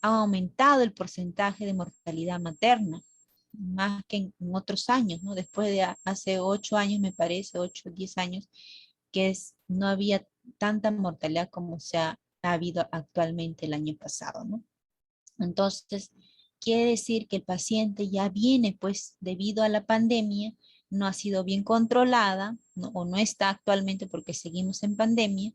S6: ha aumentado el porcentaje de mortalidad materna, más que en otros años, ¿no? Después de hace 8 años, me parece, 8, 10 años, no había tanta mortalidad como ha habido actualmente el año pasado, ¿no? Entonces, quiere decir que el paciente ya viene, pues, debido a la pandemia, no ha sido bien controlada, o no está actualmente porque seguimos en pandemia,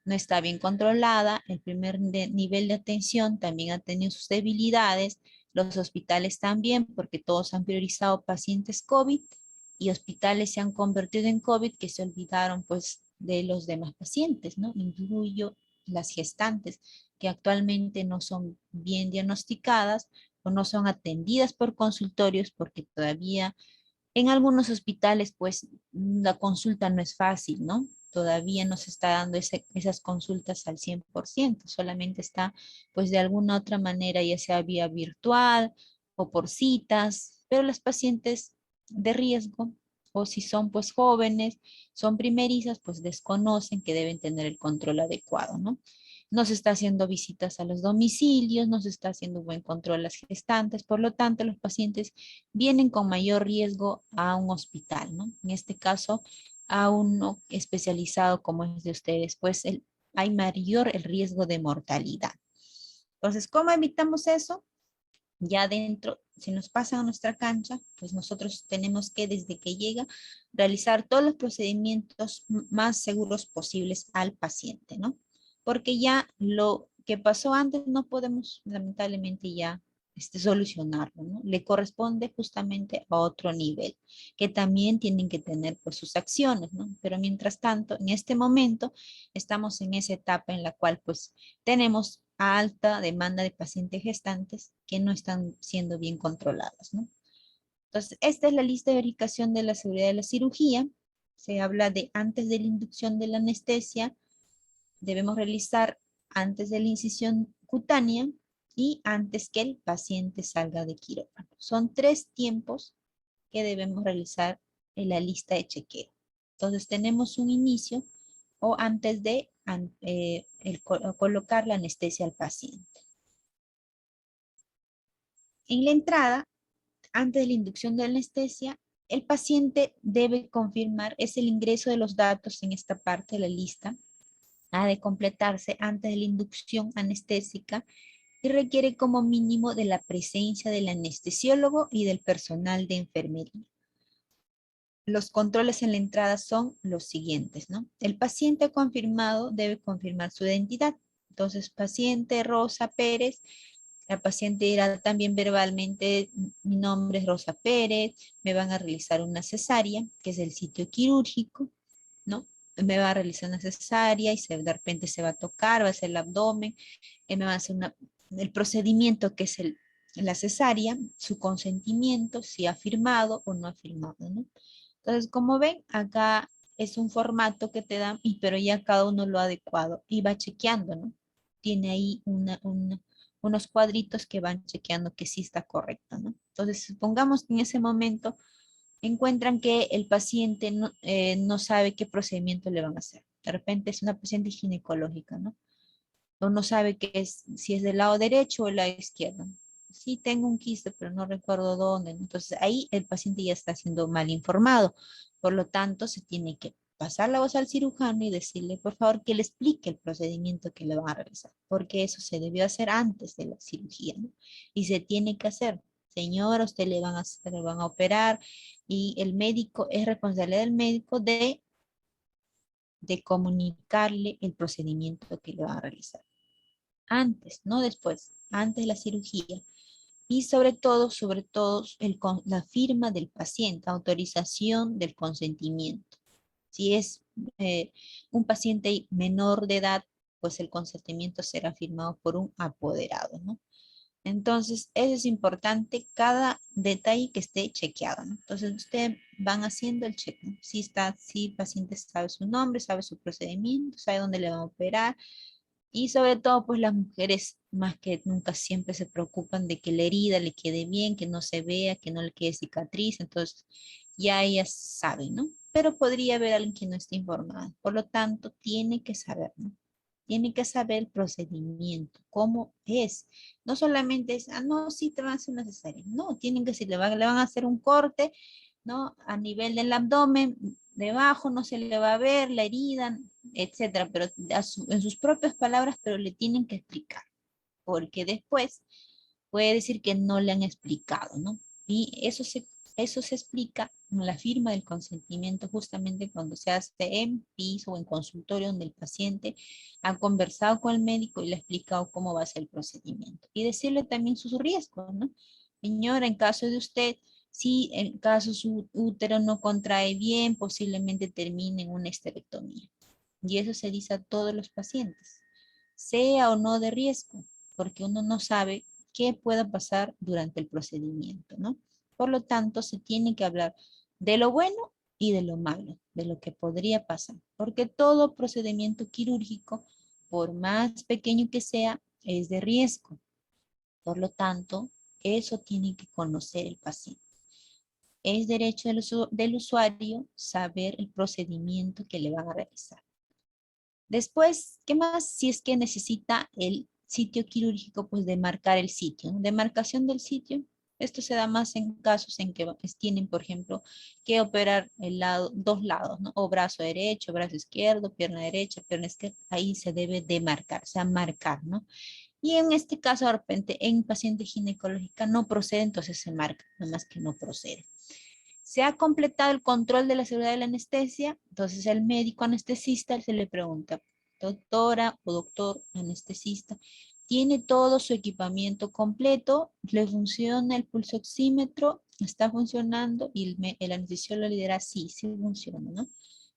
S6: no está bien controlada, el primer nivel de atención también ha tenido sus debilidades, los hospitales también, porque todos han priorizado pacientes COVID y hospitales se han convertido en COVID que se olvidaron, pues, de los demás pacientes, ¿no? Incluyo las gestantes que actualmente no son bien diagnosticadas o no son atendidas por consultorios porque todavía en algunos hospitales pues la consulta no es fácil, ¿no? Todavía no se está dando esas consultas al 100%, solamente está pues de alguna otra manera, ya sea vía virtual o por citas, pero las pacientes de riesgo o si son pues jóvenes, son primerizas, pues desconocen que deben tener el control adecuado, ¿no? No se está haciendo visitas a los domicilios, no se está haciendo buen control a las gestantes, por lo tanto los pacientes vienen con mayor riesgo a un hospital, ¿no? En este caso, a uno especializado como es de ustedes, pues hay mayor el riesgo de mortalidad. Entonces, ¿cómo evitamos eso? Ya dentro, si nos pasan a nuestra cancha, pues nosotros tenemos que desde que llega realizar todos los procedimientos más seguros posibles al paciente, ¿no? Porque ya lo que pasó antes no podemos lamentablemente ya solucionarlo, ¿no? Le corresponde justamente a otro nivel, que también tienen que tener pues sus acciones, ¿no? Pero mientras tanto, en este momento, estamos en esa etapa en la cual pues tenemos alta demanda de pacientes gestantes que no están siendo bien controladas, ¿no? Entonces, esta es la lista de verificación de la seguridad de la cirugía. Se habla de antes de la inducción de la anestesia, debemos realizar antes de la incisión cutánea y antes que el paciente salga de quirófano. Son 3 tiempos que debemos realizar en la lista de chequeo. Entonces tenemos un inicio o antes de colocar la anestesia al paciente. En la entrada, antes de la inducción de la anestesia, el paciente debe confirmar, es el ingreso de los datos en esta parte de la lista, ha de completarse antes de la inducción anestésica y requiere como mínimo de la presencia del anestesiólogo y del personal de enfermería. Los controles en la entrada son los siguientes, ¿no? El paciente confirmado debe confirmar su identidad. Entonces, paciente Rosa Pérez, la paciente dirá también verbalmente, mi nombre es Rosa Pérez, me van a realizar una cesárea, que es el sitio quirúrgico, ¿no? Me va a realizar una cesárea y de repente se va a tocar, va a ser el abdomen, me va a hacer el procedimiento que es la cesárea, su consentimiento, si ha firmado o no ha firmado, ¿no? Entonces, como ven, acá es un formato que te dan, pero ya cada uno lo ha adecuado y va chequeando, ¿no? Tiene ahí unos cuadritos que van chequeando que sí está correcto, ¿no? Entonces, supongamos que en ese momento encuentran que el paciente no sabe qué procedimiento le van a hacer. De repente es una paciente ginecológica, ¿no? O no sabe si es del lado derecho o del lado izquierdo. Sí, tengo un quiste, pero no recuerdo dónde. Entonces ahí el paciente ya está siendo mal informado. Por lo tanto, se tiene que pasar la voz al cirujano y decirle, por favor, que le explique el procedimiento que le van a realizar, porque eso se debió hacer antes de la cirugía, ¿no? Y se tiene que hacer. Señora, usted le van a operar y el médico, es responsabilidad del médico de comunicarle el procedimiento que le van a realizar. Antes, no después, antes de la cirugía. Y sobre todo, la firma del paciente, autorización del consentimiento. Si es un paciente menor de edad, pues el consentimiento será firmado por un apoderado, ¿no? Entonces, eso es importante, cada detalle que esté chequeado, ¿no? Entonces, ustedes van haciendo el check, ¿no? Si el paciente sabe su nombre, sabe su procedimiento, sabe dónde le van a operar, Y sobre todo, pues las mujeres más que nunca siempre se preocupan de que la herida le quede bien, que no se vea, que no le quede cicatriz. Entonces, ya ellas saben, ¿no? Pero podría haber alguien que no esté informado. Por lo tanto, tiene que saber, ¿no? Tiene que saber el procedimiento, cómo es. No solamente es, ah, no, sí te van a hacer una cesárea. No, tienen que, si le van a hacer un corte, ¿no? A nivel del abdomen, debajo no se le va a ver la herida, etcétera, pero en sus propias palabras, pero le tienen que explicar, porque después puede decir que no le han explicado, ¿no? Y eso se explica en la firma del consentimiento justamente cuando se hace en piso o en consultorio donde el paciente ha conversado con el médico y le ha explicado cómo va a ser el procedimiento. Y decirle también sus riesgos, ¿no? Señora, en caso de usted, si en caso su útero no contrae bien, posiblemente termine en una esterectomía. Y eso se dice a todos los pacientes, sea o no de riesgo, porque uno no sabe qué pueda pasar durante el procedimiento, ¿no? Por lo tanto, se tiene que hablar de lo bueno y de lo malo, de lo que podría pasar, porque todo procedimiento quirúrgico, por más pequeño que sea, es de riesgo. Por lo tanto, eso tiene que conocer el paciente. Es derecho del usuario saber el procedimiento que le van a realizar. Después, ¿qué más? Si es que necesita el sitio quirúrgico, pues demarcar el sitio, ¿no? Demarcación del sitio. Esto se da más en casos en que tienen, por ejemplo, que operar dos lados, ¿no? O brazo derecho, brazo izquierdo, pierna derecha, pierna izquierda. Ahí se debe demarcar, o sea, marcar, ¿no? Y en este caso, de repente, en paciente ginecológica no procede, entonces se marca, nada más que no procede. Se ha completado el control de la seguridad de la anestesia, entonces el médico anestesista se le pregunta, doctora o doctor anestesista, ¿tiene todo su equipamiento completo? ¿Le funciona el pulso oxímetro? ¿Está funcionando? Y el anestesiólogo le dirá, sí, sí funciona, ¿no?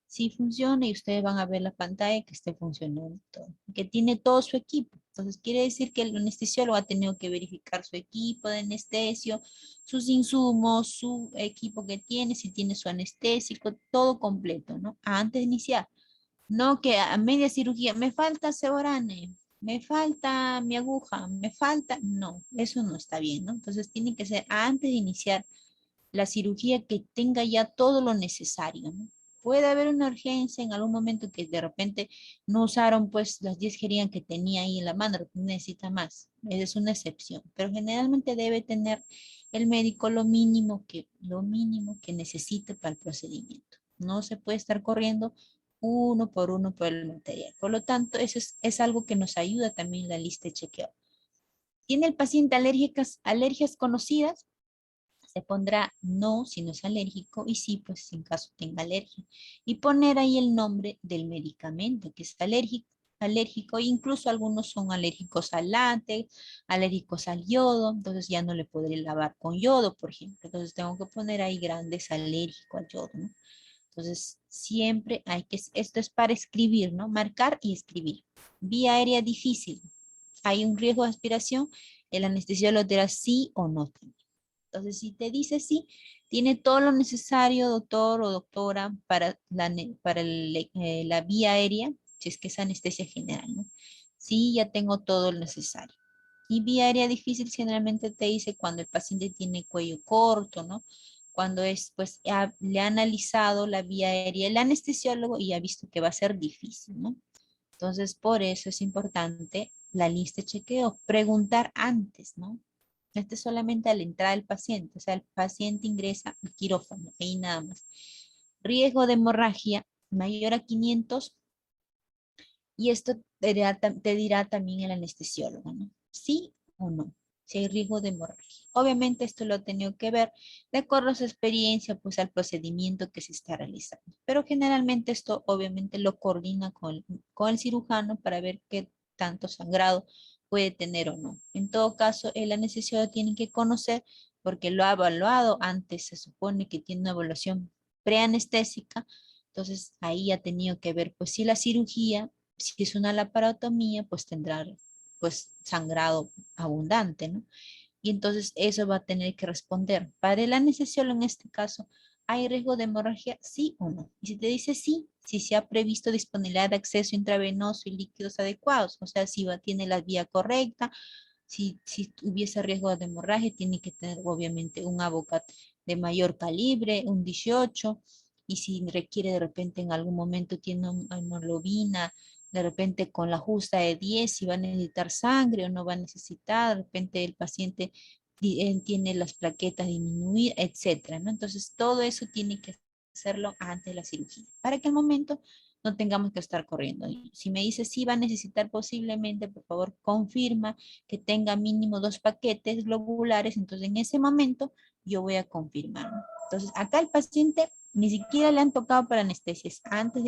S6: Sí funciona y ustedes van a ver la pantalla que esté funcionando todo, que tiene todo su equipo. Entonces quiere decir que el anestesiólogo ha tenido que verificar su equipo de anestesio, sus insumos, su equipo que tiene, si tiene su anestésico, todo completo, ¿no? Antes de iniciar. No que a media cirugía, me falta Seborane, me falta mi aguja, me falta, no, eso no está bien, ¿no? Entonces tiene que ser antes de iniciar la cirugía que tenga ya todo lo necesario, ¿no? Puede haber una urgencia en algún momento que de repente no usaron pues las 10 jeringas que tenía ahí en la mano, necesita más. Esa es una excepción, pero generalmente debe tener el médico lo mínimo que necesite para el procedimiento. No se puede estar corriendo uno por el material. Por lo tanto, eso es algo que nos ayuda también en la lista de chequeo. ¿Tiene el paciente alergias conocidas? Se pondrá no si no es alérgico y sí, pues en caso tenga alergia. Y poner ahí el nombre del medicamento que es alérgico, incluso algunos son alérgicos al látex, alérgicos al yodo, entonces ya no le podré lavar con yodo, por ejemplo. Entonces tengo que poner ahí grandes alérgico al yodo, ¿no? Entonces siempre hay que, esto es para escribir, ¿no? Marcar y escribir. Vía aérea difícil. Hay un riesgo de aspiración, el anestesiólogo dirá sí o no. Entonces, si te dice sí, tiene todo lo necesario, doctor o doctora, para la vía aérea, si es que es anestesia general, ¿no? Sí, ya tengo todo lo necesario. Y vía aérea difícil generalmente te dice cuando el paciente tiene cuello corto, ¿no? Cuando es, pues, le ha analizado la vía aérea el anestesiólogo y ha visto que va a ser difícil, ¿no? Entonces, por eso es importante la lista de chequeo, preguntar antes, ¿no? Este es solamente a la entrada del paciente, o sea, el paciente ingresa al quirófano, ahí nada más. Riesgo de hemorragia mayor a 500 y esto te dirá también el anestesiólogo, ¿no? ¿Sí o no? Si hay riesgo de hemorragia. Obviamente esto lo ha tenido que ver de acuerdo a su experiencia, pues al procedimiento que se está realizando. Pero generalmente esto obviamente lo coordina con el cirujano para ver qué tanto sangrado puede tener o no. En todo caso, el anestesiólogo tiene que conocer porque lo ha evaluado antes, se supone que tiene una evaluación preanestésica, entonces ahí ha tenido que ver, pues si la cirugía, si es una laparotomía, pues tendrá pues sangrado abundante, ¿no? Y entonces eso va a tener que responder. Para el anestesiólogo en este caso, ¿hay riesgo de hemorragia? ¿Sí o no? Y si te dice sí, si se ha previsto disponibilidad de acceso intravenoso y líquidos adecuados, o sea, si tiene la vía correcta, si hubiese riesgo de hemorragia, tiene que tener obviamente un Avocat de mayor calibre, un 18, y si requiere de repente en algún momento tiene una hemoglobina, de repente con la justa de 10, si va a necesitar sangre o no va a necesitar, de repente el paciente tiene las plaquetas disminuidas, etcétera, ¿no? Entonces todo eso tiene que hacerlo antes de la cirugía, para que al momento no tengamos que estar corriendo. Si me dice sí va a necesitar posiblemente, por favor confirma que tenga mínimo 2 paquetes globulares, entonces en ese momento yo voy a confirmar, ¿no? Entonces acá el paciente ni siquiera le han tocado para anestesia, es antes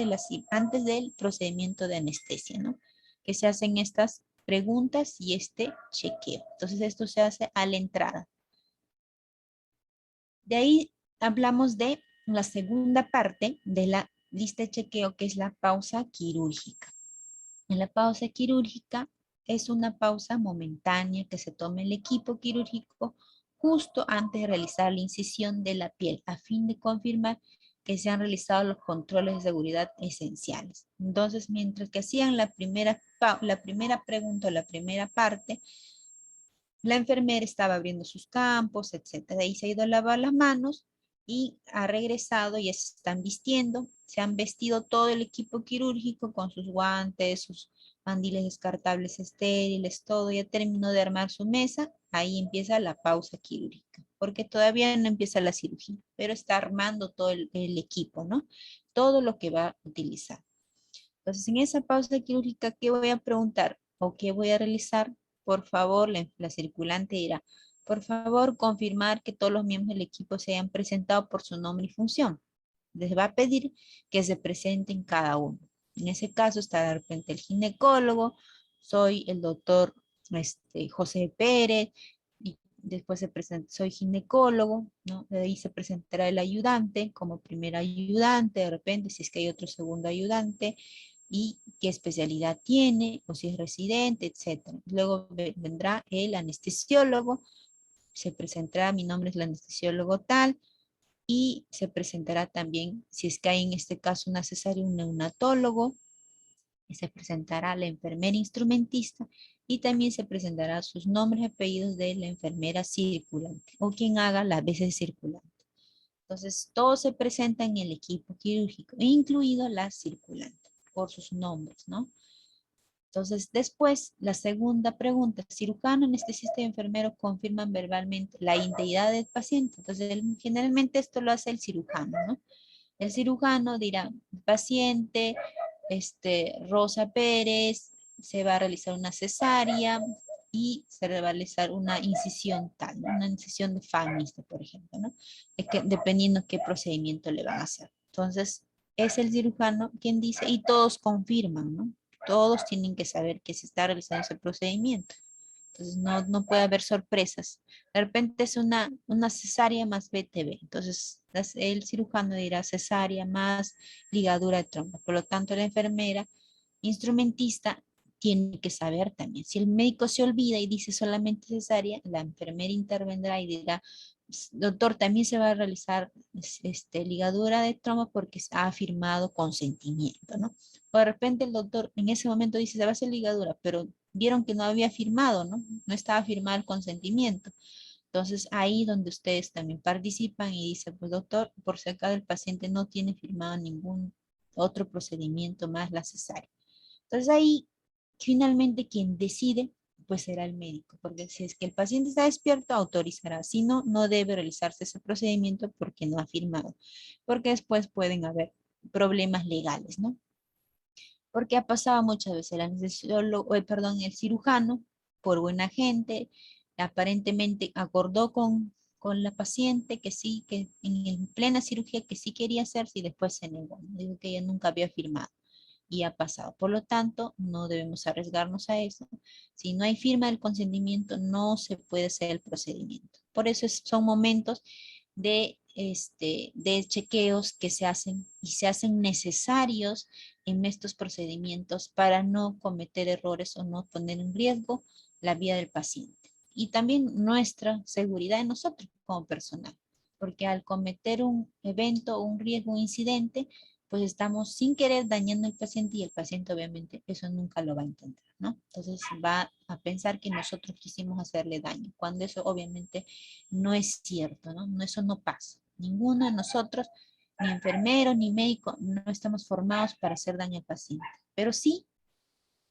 S6: del procedimiento de anestesia, ¿no? Que se hacen estas preguntas y este chequeo. Entonces esto se hace a la entrada. De ahí hablamos de la segunda parte de la lista de chequeo, que es la pausa quirúrgica. En la pausa quirúrgica es una pausa momentánea que se toma el equipo quirúrgico justo antes de realizar la incisión de la piel a fin de confirmar que se han realizado los controles de seguridad esenciales. Entonces, mientras que hacían la primera pregunta, la primera parte, la enfermera estaba abriendo sus campos, etcétera. De ahí se ha ido a lavar las manos y ha regresado, ya se están vistiendo, se han vestido todo el equipo quirúrgico con sus guantes, sus mandiles descartables estériles, todo, ya terminó de armar su mesa, ahí empieza la pausa quirúrgica, porque todavía no empieza la cirugía, pero está armando todo el equipo, ¿no? Todo lo que va a utilizar. Entonces, en esa pausa quirúrgica, ¿qué voy a preguntar o qué voy a realizar? Por favor, la circulante dirá, por favor, confirmar que todos los miembros del equipo se hayan presentado por su nombre y función. Les va a pedir que se presenten cada uno. En ese caso está de repente el ginecólogo, soy el doctor José Pérez, y después se presenta, soy ginecólogo, ¿no? De ahí se presentará el ayudante como primer ayudante, de repente, si es que hay otro segundo ayudante, y qué especialidad tiene, o si es residente, etc. Luego vendrá el anestesiólogo, se presentará, mi nombre es el anestesiólogo tal, y se presentará también, si es que hay en este caso una cesárea, un neonatólogo, y se presentará la enfermera instrumentista, y también se presentará sus nombres y apellidos de la enfermera circulante, o quien haga las veces circulante. Entonces, todo se presenta en el equipo quirúrgico, incluido la circulante, por sus nombres, ¿no? Entonces, después, la segunda pregunta, cirujano, anestesista y enfermero confirman verbalmente la identidad del paciente. Entonces, generalmente esto lo hace el cirujano, ¿no? El cirujano dirá, paciente, Rosa Pérez, se va a realizar una cesárea y se va a realizar una incisión tal, ¿no? Una incisión de Famiste, por ejemplo, ¿no? Es que, dependiendo qué procedimiento le van a hacer. Entonces, es el cirujano quien dice y todos confirman, ¿no? Todos tienen que saber que se está realizando ese procedimiento. Entonces no puede haber sorpresas. De repente es una cesárea más BTV. Entonces el cirujano dirá cesárea más ligadura de trompa. Por lo tanto, la enfermera instrumentista tiene que saber también. Si el médico se olvida y dice solamente cesárea, la enfermera intervendrá y dirá, doctor, también se va a realizar ligadura de trompa porque ha firmado consentimiento, ¿no? O de repente el doctor en ese momento dice, se va a hacer ligadura, pero vieron que no había firmado, ¿no? No estaba firmado el consentimiento. Entonces, ahí donde ustedes también participan y dicen, pues doctor, por si acá el paciente no tiene firmado ningún otro procedimiento más la cesárea. Entonces, ahí finalmente quien decide, pues será el médico, porque si es que el paciente está despierto, autorizará. Si no, no debe realizarse ese procedimiento porque no ha firmado, porque después pueden haber problemas legales, ¿no? Porque ha pasado muchas veces el anestesiólogo, el cirujano, por buena gente, aparentemente acordó con la paciente que sí, que en plena cirugía que sí quería hacerse y después se negó. Dijo que ella nunca había firmado y ha pasado. Por lo tanto, no debemos arriesgarnos a eso. Si no hay firma del consentimiento, no se puede hacer el procedimiento. Por eso son momentos de chequeos que se hacen y se hacen necesarios en estos procedimientos para no cometer errores o no poner en riesgo la vida del paciente y también nuestra seguridad de nosotros como personal. porque al cometer un evento, un riesgo, un incidente, pues estamos sin querer dañando al paciente y el paciente obviamente eso nunca lo va a entender, ¿no? Entonces va a pensar que nosotros quisimos hacerle daño, cuando eso obviamente no es cierto, ¿no? Eso no pasa. Ninguno de nosotros, ni enfermero, ni médico, no estamos formados para hacer daño al paciente, pero sí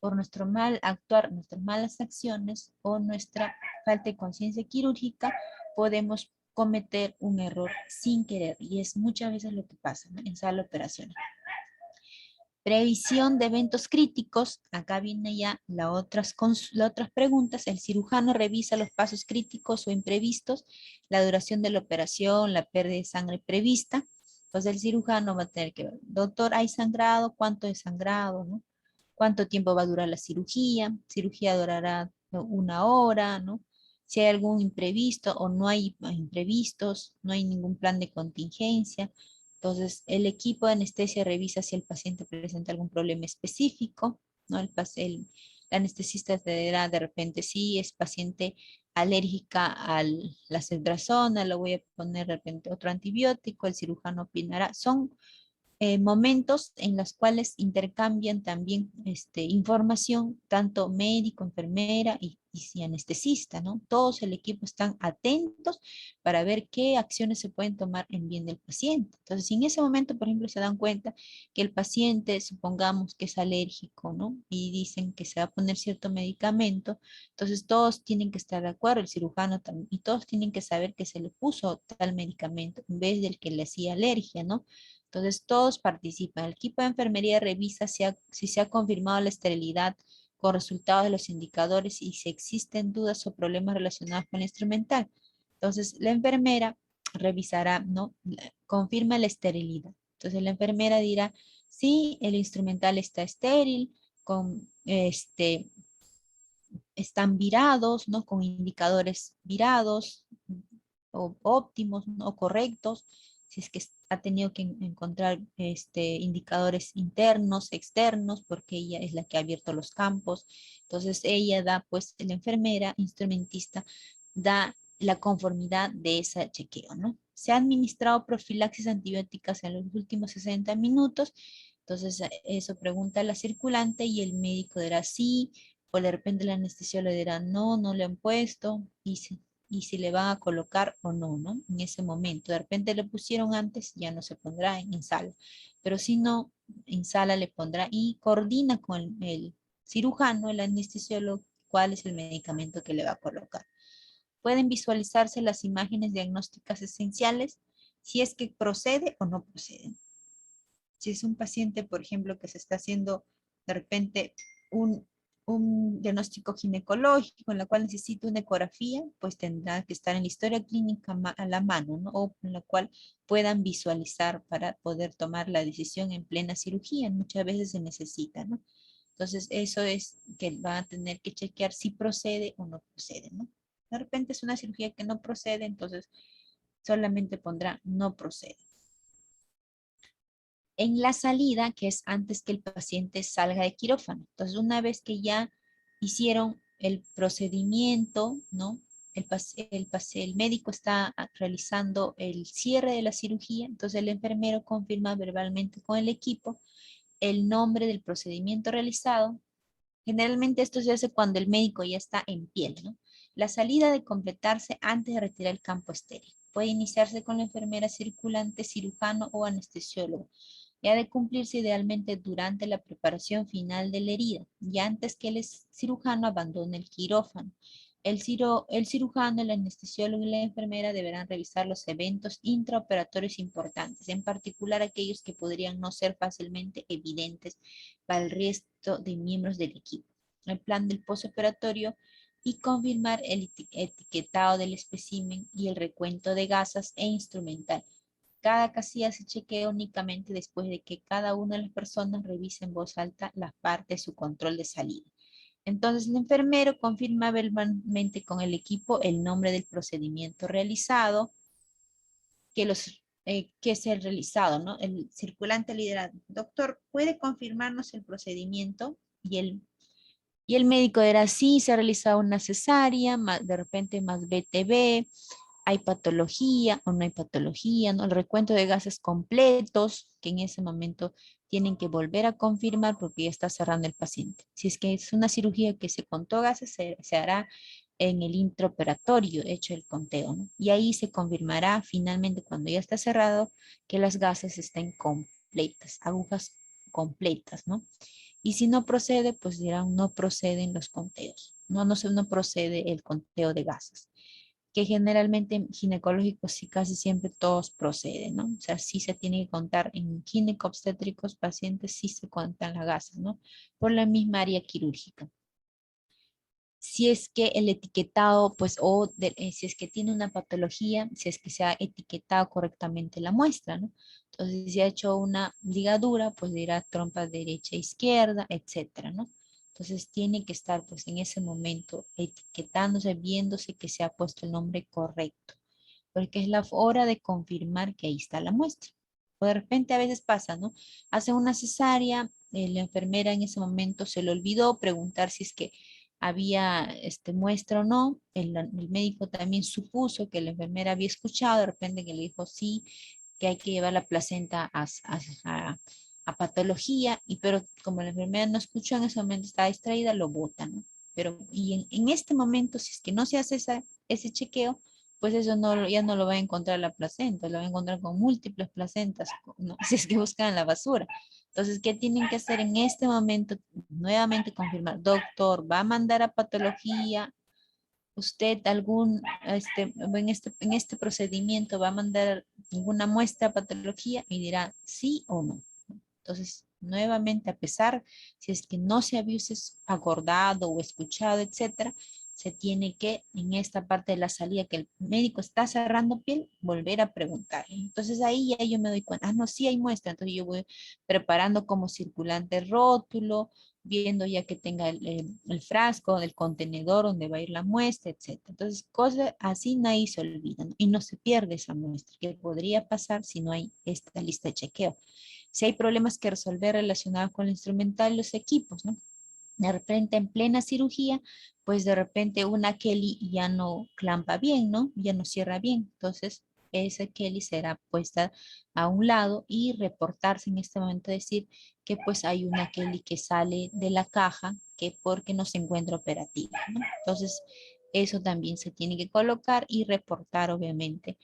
S6: por nuestro mal actuar, nuestras malas acciones o nuestra falta de conciencia quirúrgica, podemos cometer un error sin querer. Y es muchas veces lo que pasa, ¿no?, en sala de operaciones. Previsión de eventos críticos. Acá viene ya las otras preguntas. El cirujano revisa los pasos críticos o imprevistos, la duración de la operación, la pérdida de sangre prevista. Entonces el cirujano va a tener que ver, doctor, ¿hay sangrado? ¿Cuánto es sangrado? ¿No? ¿Cuánto tiempo va a durar la cirugía? Cirugía durará 1 hora, ¿no? Si hay algún imprevisto o no hay imprevistos, no hay ningún plan de contingencia. Entonces, el equipo de anestesia revisa si el paciente presenta algún problema específico, ¿no? El anestesista te dirá de repente, si es paciente alérgica a la ceftriaxona, le voy a poner de repente otro antibiótico, el cirujano opinará. Son momentos en los cuales intercambian también información, tanto médico, enfermera y si anestesista, ¿no? Todos el equipo están atentos para ver qué acciones se pueden tomar en bien del paciente. Entonces, si en ese momento, por ejemplo, se dan cuenta que el paciente, supongamos que es alérgico, ¿no? Y dicen que se va a poner cierto medicamento, entonces todos tienen que estar de acuerdo, el cirujano también, y todos tienen que saber que se le puso tal medicamento en vez del que le hacía alergia, ¿no? Entonces todos participan. El equipo de enfermería revisa si se ha confirmado la esterilidad con resultados de los indicadores y si existen dudas o problemas relacionados con el instrumental. Entonces la enfermera revisará, ¿no? Confirma la esterilidad. Entonces la enfermera dirá, sí, el instrumental está estéril, están virados, ¿no? Con indicadores virados o óptimos, ¿no? Correctos, si es que ha tenido que encontrar indicadores internos, externos, porque ella es la que ha abierto los campos. Entonces ella da, pues, la enfermera, instrumentista, da la conformidad de ese chequeo, ¿no? Se ha administrado profilaxis antibióticas en los últimos 60 minutos, entonces eso pregunta la circulante y el médico dirá sí, o de repente la anestesióloga le dirá no, no le han puesto, y si le van a colocar o no, ¿no? En ese momento. De repente le pusieron antes, ya no se pondrá en sala. Pero si no, en sala le pondrá y coordina con el cirujano, el anestesiólogo, cuál es el medicamento que le va a colocar. Pueden visualizarse las imágenes diagnósticas esenciales si es que procede o no procede. Si es un paciente, por ejemplo, que se está haciendo de repente un diagnóstico ginecológico en la cual necesita una ecografía, pues tendrá que estar en la historia clínica a la mano, ¿no? O en la cual puedan visualizar para poder tomar la decisión en plena cirugía. Muchas veces se necesita, ¿no? Entonces, eso es que van a tener que chequear si procede o no procede, ¿no? De repente es una cirugía que no procede, entonces solamente pondrá no procede. En la salida, que es antes que el paciente salga de quirófano. Entonces, una vez que ya hicieron el procedimiento, ¿no? El médico está realizando el cierre de la cirugía, entonces el enfermero confirma verbalmente con el equipo el nombre del procedimiento realizado. Generalmente esto se hace cuando el médico ya está en piel, ¿no? La salida de completarse antes de retirar el campo estéril. Puede iniciarse con la enfermera circulante, cirujano o anestesiólogo, y ha de cumplirse idealmente durante la preparación final de la herida y antes que el cirujano abandone el quirófano. El cirujano, el anestesiólogo y la enfermera deberán revisar los eventos intraoperatorios importantes, en particular aquellos que podrían no ser fácilmente evidentes para el resto de miembros del equipo. El plan del postoperatorio y confirmar el etiquetado del espécimen y el recuento de gasas e instrumental. Cada casilla se chequea únicamente después de que cada una de las personas revise en voz alta las partes de su control de salida. Entonces el enfermero confirma verbalmente con el equipo el nombre del procedimiento realizado, que es el realizado, ¿no? El circulante lidera, doctor, ¿puede confirmarnos el procedimiento? Y el médico dirá, sí, se ha realizado una cesárea, de repente más BTB, hay patología o no hay patología, ¿no? El recuento de gases completos, que en ese momento tienen que volver a confirmar porque ya está cerrando el paciente. Si es que es una cirugía que se contó gases, se hará en el intraoperatorio, hecho el conteo, ¿no? Y ahí se confirmará finalmente cuando ya está cerrado que las gases estén completas, agujas completas, ¿no? Y si no procede, pues dirán no proceden los conteos. No procede el conteo de gases. Que generalmente en ginecológicos sí casi siempre todos proceden, ¿no? O sea, sí se tiene que contar en ginecobstétricos pacientes, sí se cuentan las gasas, ¿no? Por la misma área quirúrgica. Si es que el etiquetado, pues, si es que tiene una patología, si es que se ha etiquetado correctamente la muestra, ¿no? Entonces, si ha hecho una ligadura, pues dirá trompa derecha, izquierda, etcétera, ¿no? Entonces, tiene que estar, pues, en ese momento etiquetándose, viéndose que se ha puesto el nombre correcto, porque es la hora de confirmar que ahí está la muestra. O de repente a veces pasa, ¿no? Hace una cesárea, la enfermera en ese momento se le olvidó preguntar si es que había muestra o no, el médico también supuso que la enfermera había escuchado, de repente que le dijo sí, que hay que llevar la placenta a patología, pero como la enfermera no escuchó en ese momento, estaba distraída, lo bota, ¿no? Pero y en este momento, si es que no se hace ese chequeo, pues eso no, ya no lo va a encontrar la placenta, lo va a encontrar con múltiples placentas, ¿no? Si es que buscan en la basura. Entonces, ¿qué tienen que hacer en este momento? Nuevamente confirmar, doctor, va a mandar a patología, usted en este procedimiento va a mandar alguna muestra a patología y dirá sí o no. Entonces, nuevamente, a pesar si es que no se había acordado o escuchado, etcétera, se tiene que, en esta parte de la salida que el médico está cerrando piel, volver a preguntar. Entonces ahí ya yo me doy cuenta, no, sí hay muestra, entonces yo voy preparando como circulante el rótulo, viendo ya que tenga el frasco, el contenedor donde va a ir la muestra, etcétera. Entonces, cosas así nadie se olvidan y no se pierde esa muestra, que podría pasar si no hay esta lista de chequeo. Si hay problemas que resolver relacionados con el instrumental y los equipos, ¿no? De repente en plena cirugía, pues de repente una Kelly ya no clampa bien, ¿no? Ya no cierra bien. Entonces, esa Kelly será puesta a un lado y reportarse en este momento, decir que pues hay una Kelly que sale de la caja que porque no se encuentra operativa, ¿no? Entonces, eso también se tiene que colocar y reportar, obviamente,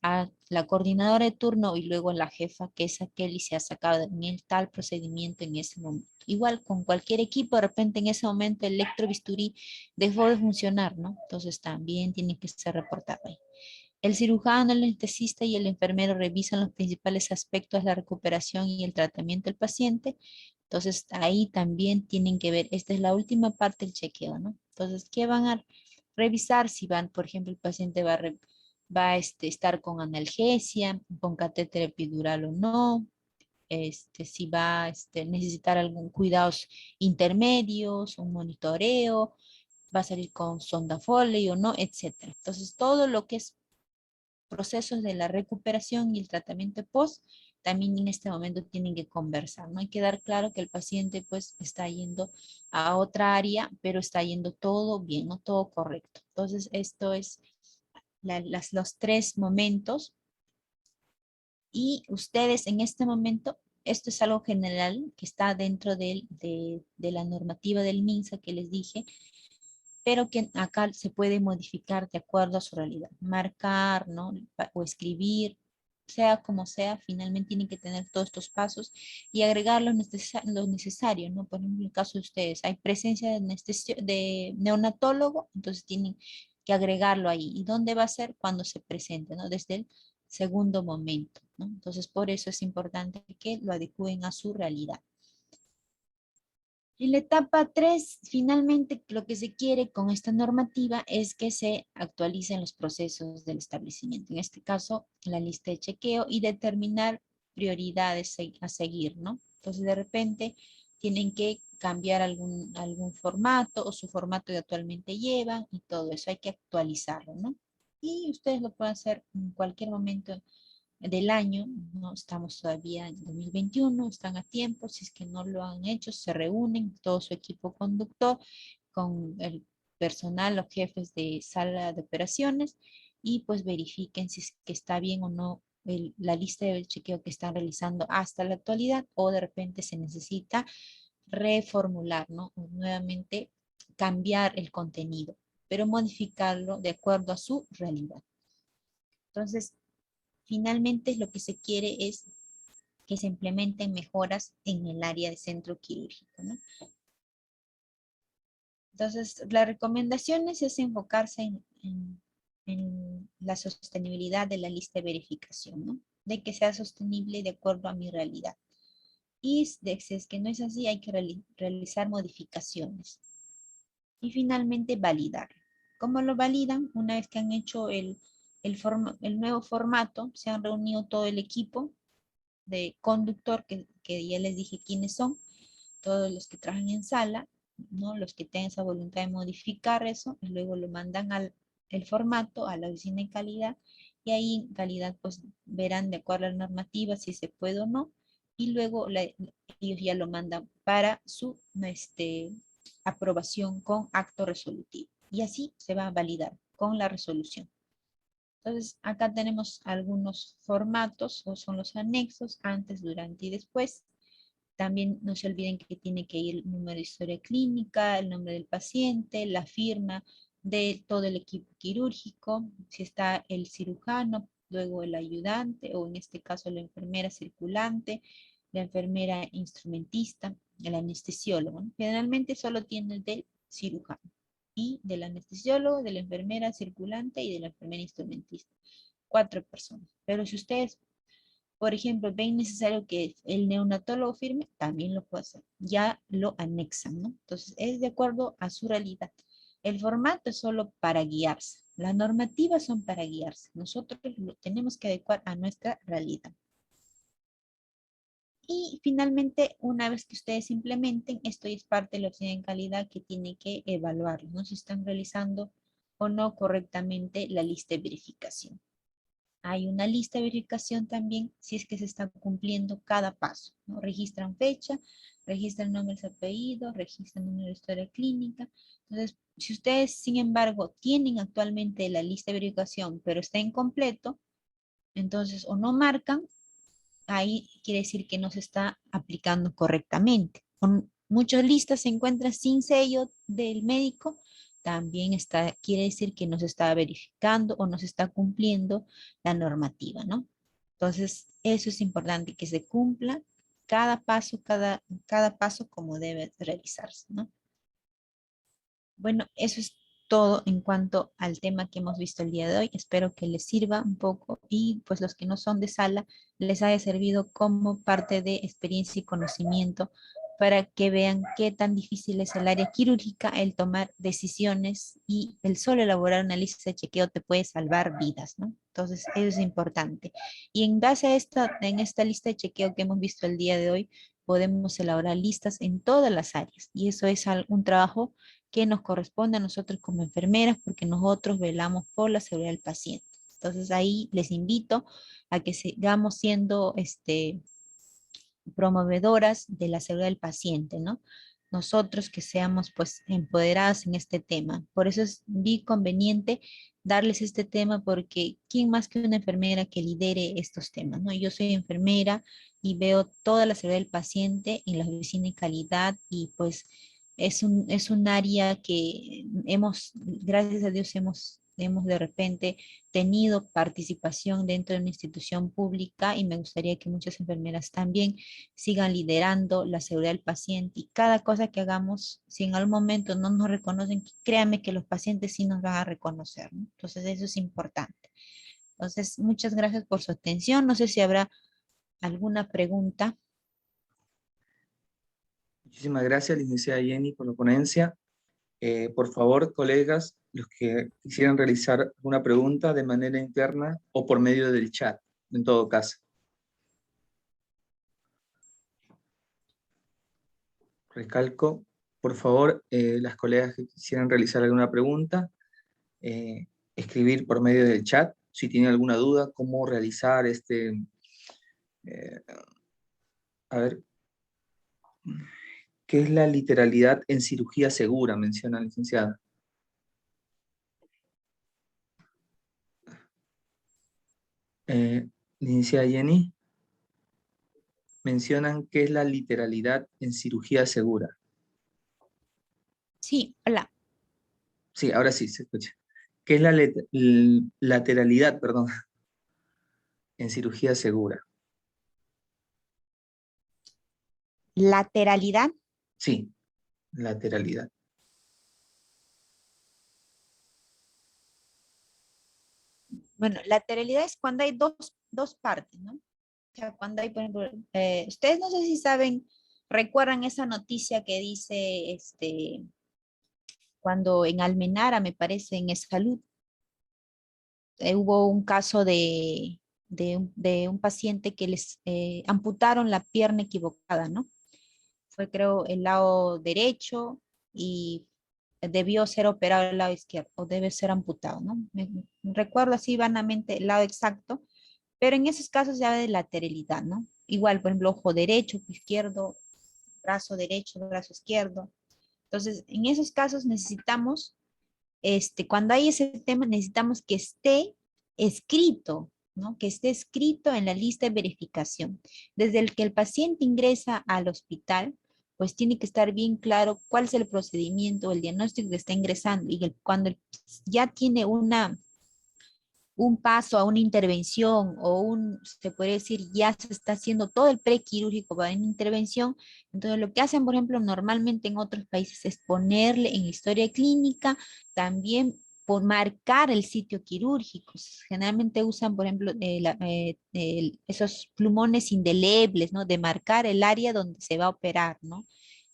S6: a la coordinadora de turno y luego a la jefa que esa Kelly se ha sacado en el tal procedimiento en ese momento. Igual con cualquier equipo, de repente en ese momento el electrobisturí dejó de funcionar, ¿no? Entonces también tiene que ser reportado ahí. El cirujano, el anestesista y el enfermero revisan los principales aspectos de la recuperación y el tratamiento del paciente. Entonces ahí también tienen que ver, esta es la última parte del chequeo, ¿no? Entonces, ¿qué van a revisar? Si van, por ejemplo, el paciente va a estar con analgesia, con catéter epidural o no, si va a necesitar algún cuidados intermedios, un monitoreo, va a salir con sonda Foley o no, etcétera. Entonces, todo lo que es procesos de la recuperación y el tratamiento post, también en este momento tienen que conversar, ¿no? Hay que dar claro que el paciente pues está yendo a otra área, pero está yendo todo bien, ¿no? Todo correcto. Entonces, esto es los tres momentos y ustedes en este momento, esto es algo general que está dentro de la normativa del MINSA que les dije, pero que acá se puede modificar de acuerdo a su realidad. Marcar, ¿no? O escribir, sea como sea, finalmente tienen que tener todos estos pasos y agregar lo necesario, ¿no? Por ejemplo, en el caso de ustedes, hay presencia de neonatólogo, entonces tienen que agregarlo ahí. ¿Y dónde va a ser? Cuando se presente, ¿no? Desde el segundo momento, ¿no? Entonces, por eso es importante que lo adecúen a su realidad. En la etapa 3, finalmente lo que se quiere con esta normativa es que se actualicen los procesos del establecimiento. En este caso, la lista de chequeo y determinar prioridades a seguir, ¿no? Entonces, de repente, tienen que cambiar algún formato o su formato que actualmente llevan y todo eso. Hay que actualizarlo, ¿no? Y ustedes lo pueden hacer en cualquier momento del año, no estamos todavía en 2021, están a tiempo, si es que no lo han hecho, se reúnen todo su equipo conductor con el personal, los jefes de sala de operaciones y pues verifiquen si es que está bien o no la lista de chequeo que están realizando hasta la actualidad, o de repente se necesita reformular, ¿no? O nuevamente cambiar el contenido, pero modificarlo de acuerdo a su realidad. Entonces, finalmente lo que se quiere es que se implementen mejoras en el área de centro quirúrgico, ¿no? Entonces, las recomendaciones es enfocarse en la sostenibilidad de la lista de verificación, ¿no? De que sea sostenible de acuerdo a mi realidad. Y si es que no es así, hay que realizar modificaciones. Y finalmente, validar. ¿Cómo lo validan? Una vez que han hecho el nuevo formato, se han reunido todo el equipo de conductor, que ya les dije quiénes son, todos los que trabajan en sala, ¿no? Los que tengan esa voluntad de modificar eso, y luego lo mandan el formato a la oficina de calidad, y ahí en calidad pues verán de acuerdo a la normativa si se puede o no, y luego ellos ya lo mandan para su aprobación con acto resolutivo. Y así se va a validar con la resolución. Entonces, acá tenemos algunos formatos, o son los anexos, antes, durante y después. También no se olviden que tiene que ir el número de historia clínica, el nombre del paciente, la firma de todo el equipo quirúrgico, si está el cirujano, luego el ayudante, o en este caso la enfermera circulante, la enfermera instrumentista, el anestesiólogo, ¿no? Generalmente solo tiene el del cirujano y del anestesiólogo, de la enfermera circulante y de la enfermera instrumentista. 4 personas. Pero si ustedes, por ejemplo, ven necesario que el neonatólogo firme, también lo puede hacer. Ya lo anexan, ¿no? Entonces, es de acuerdo a su realidad. El formato es solo para guiarse. Las normativas son para guiarse. Nosotros lo tenemos que adecuar a nuestra realidad. Y finalmente, una vez que ustedes implementen, esto es parte de la oficina de calidad que tiene que evaluarlo, ¿no? Si están realizando o no correctamente la lista de verificación. Hay una lista de verificación también si es que se está cumpliendo cada paso, ¿no? Registran fecha, registran nombres, apellidos, registran número de historia clínica. Entonces, si ustedes, sin embargo, tienen actualmente la lista de verificación, pero está incompleto, entonces o no marcan, ahí quiere decir que no se está aplicando correctamente. Muchas listas se encuentran sin sello del médico, también quiere decir que no se está verificando o no se está cumpliendo la normativa, ¿no? Entonces, eso es importante, que se cumpla cada paso, cada paso como debe realizarse, ¿no? Bueno, eso es todo en cuanto al tema que hemos visto el día de hoy. Espero que les sirva un poco y pues los que no son de sala les haya servido como parte de experiencia y conocimiento para que vean qué tan difícil es el área quirúrgica, el tomar decisiones, y el solo elaborar una lista de chequeo te puede salvar vidas, ¿no? Entonces, eso es importante. Y en base a en esta lista de chequeo que hemos visto el día de hoy, podemos elaborar listas en todas las áreas, y eso es un trabajo que nos corresponde a nosotros como enfermeras, porque nosotros velamos por la seguridad del paciente. Entonces ahí les invito a que sigamos siendo promovedoras de la seguridad del paciente, ¿no? Nosotros que seamos pues empoderadas en este tema. Por eso vi conveniente darles este tema, porque ¿quién más que una enfermera que lidere estos temas, ¿no? Yo soy enfermera y veo toda la seguridad del paciente en la oficina de calidad, y pues es un área que gracias a Dios, hemos de repente tenido participación dentro de una institución pública, y me gustaría que muchas enfermeras también sigan liderando la seguridad del paciente, y cada cosa que hagamos, si en algún momento no nos reconocen, créanme que los pacientes sí nos van a reconocer, ¿no? Entonces eso es importante. Entonces, muchas gracias por su atención. No sé si habrá alguna pregunta.
S4: Muchísimas gracias, licenciada Jenny, por la ponencia. Por favor, colegas, los que quisieran realizar alguna pregunta de manera interna o por medio del chat, en todo caso. Recalco, por favor, las colegas que quisieran realizar alguna pregunta, escribir por medio del chat. Si tienen alguna duda, cómo realizar a ver, ¿qué es la literalidad en cirugía segura? Menciona la licenciada. Licenciada Jenny, mencionan qué es la literalidad en cirugía segura.
S6: Sí, hola.
S4: Sí, ahora sí se escucha. ¿Qué es la lateralidad, perdón, en cirugía segura?
S6: Lateralidad.
S4: Sí, lateralidad.
S6: Bueno, lateralidad es cuando hay dos partes, ¿no? O sea, cuando hay, por ejemplo, ustedes no sé si saben, recuerdan esa noticia que dice, cuando en Almenara, me parece, en Salud, hubo un caso de un paciente que les amputaron la pierna equivocada, ¿no? Fue creo el lado derecho y debió ser operado el lado izquierdo o debe ser amputado, ¿no? Me recuerdo así vanamente el lado exacto, pero en esos casos ya de lateralidad, ¿no? Igual, por ejemplo, ojo derecho, ojo izquierdo, brazo derecho, brazo izquierdo. Entonces, en esos casos necesitamos, cuando hay ese tema, necesitamos que esté escrito, ¿no? Que esté escrito en la lista de verificación. Desde el que el paciente ingresa al hospital, pues tiene que estar bien claro cuál es el procedimiento, el diagnóstico que está ingresando y cuando ya tiene un paso a una intervención o se puede decir, ya se está haciendo todo el prequirúrgico para una intervención. Entonces, lo que hacen, por ejemplo, normalmente en otros países es ponerle en la historia clínica también por marcar el sitio quirúrgico. Generalmente usan, por ejemplo, esos plumones indelebles, ¿no? De marcar el área donde se va a operar, ¿no?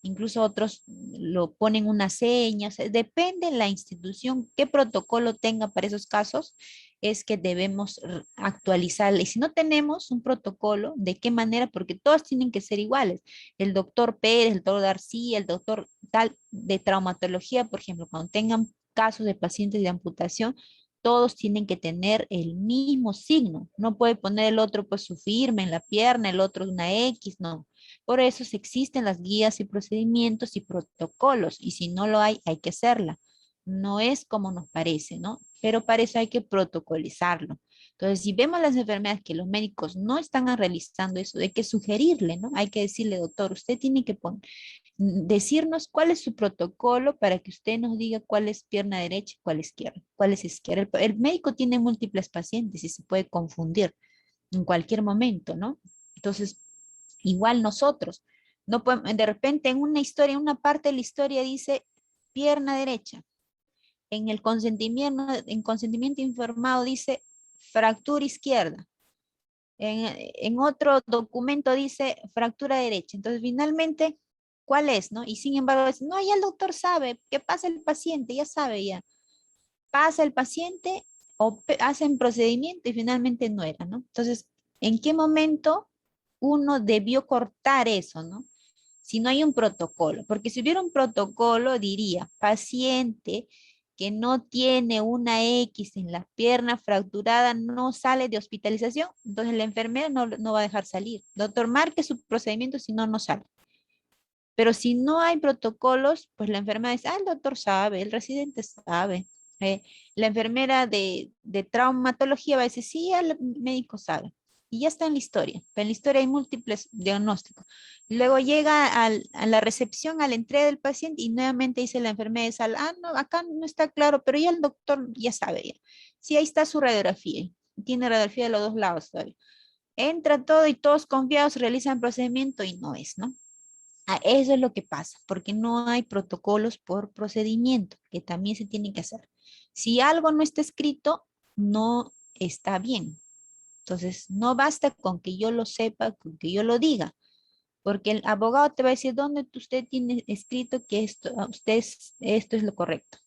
S6: Incluso otros lo ponen una seña, o sea, depende de la institución, qué protocolo tenga para esos casos, es que debemos actualizarla. Y si no tenemos un protocolo, ¿de qué manera? Porque todos tienen que ser iguales. El doctor Pérez, el doctor García, el doctor tal de traumatología, por ejemplo, cuando tengan casos de pacientes de amputación, todos tienen que tener el mismo signo. No puede poner el otro pues su firma en la pierna, el otro una X, no. Por eso existen las guías y procedimientos y protocolos, y si no lo hay, hay que hacerla. No es como nos parece, ¿no? Pero para eso hay que protocolizarlo. Entonces, si vemos las enfermedades que los médicos no están realizando eso, hay que sugerirle, ¿no? Hay que decirle, doctor, usted tiene que decirnos cuál es su protocolo para que usted nos diga cuál es pierna derecha y cuál es izquierda. Cuál es izquierda. El médico tiene múltiples pacientes y se puede confundir en cualquier momento, ¿no? Entonces, igual nosotros, no podemos, de repente en una historia, en una parte de la historia dice pierna derecha. En consentimiento informado dice fractura izquierda. En otro documento dice fractura derecha. Entonces, finalmente, ¿cuál es, no? Y sin embargo, no, ya el doctor sabe, ¿qué pasa el paciente? Ya sabe, ya. Pasa el paciente o hacen procedimiento y finalmente no era, ¿no? Entonces, ¿en qué momento uno debió cortar eso, no? Si no hay un protocolo, porque si hubiera un protocolo diría, paciente que no tiene una X en la pierna fracturada no sale de hospitalización, entonces la enfermera no va a dejar salir. Doctor, marque su procedimiento, si no, no sale. Pero si no hay protocolos, pues la enfermera dice, ah, el doctor sabe, el residente sabe. La enfermera de traumatología va a decir, sí, el médico sabe. Y ya está en la historia. Pero en la historia hay múltiples diagnósticos. Luego llega a la recepción, a la entrega del paciente y nuevamente dice la enfermera de sala, ah, no, acá no está claro, pero ya el doctor ya sabe. Ya. Sí, ahí está su radiografía. Tiene radiografía de los dos lados todavía. Entra todo y todos confiados realizan procedimiento y no es, ¿no? Eso es lo que pasa, porque no hay protocolos por procedimiento, que también se tienen que hacer. Si algo no está escrito, no está bien. Entonces, no basta con que yo lo sepa, con que yo lo diga, porque el abogado te va a decir dónde usted tiene escrito que esto es lo correcto.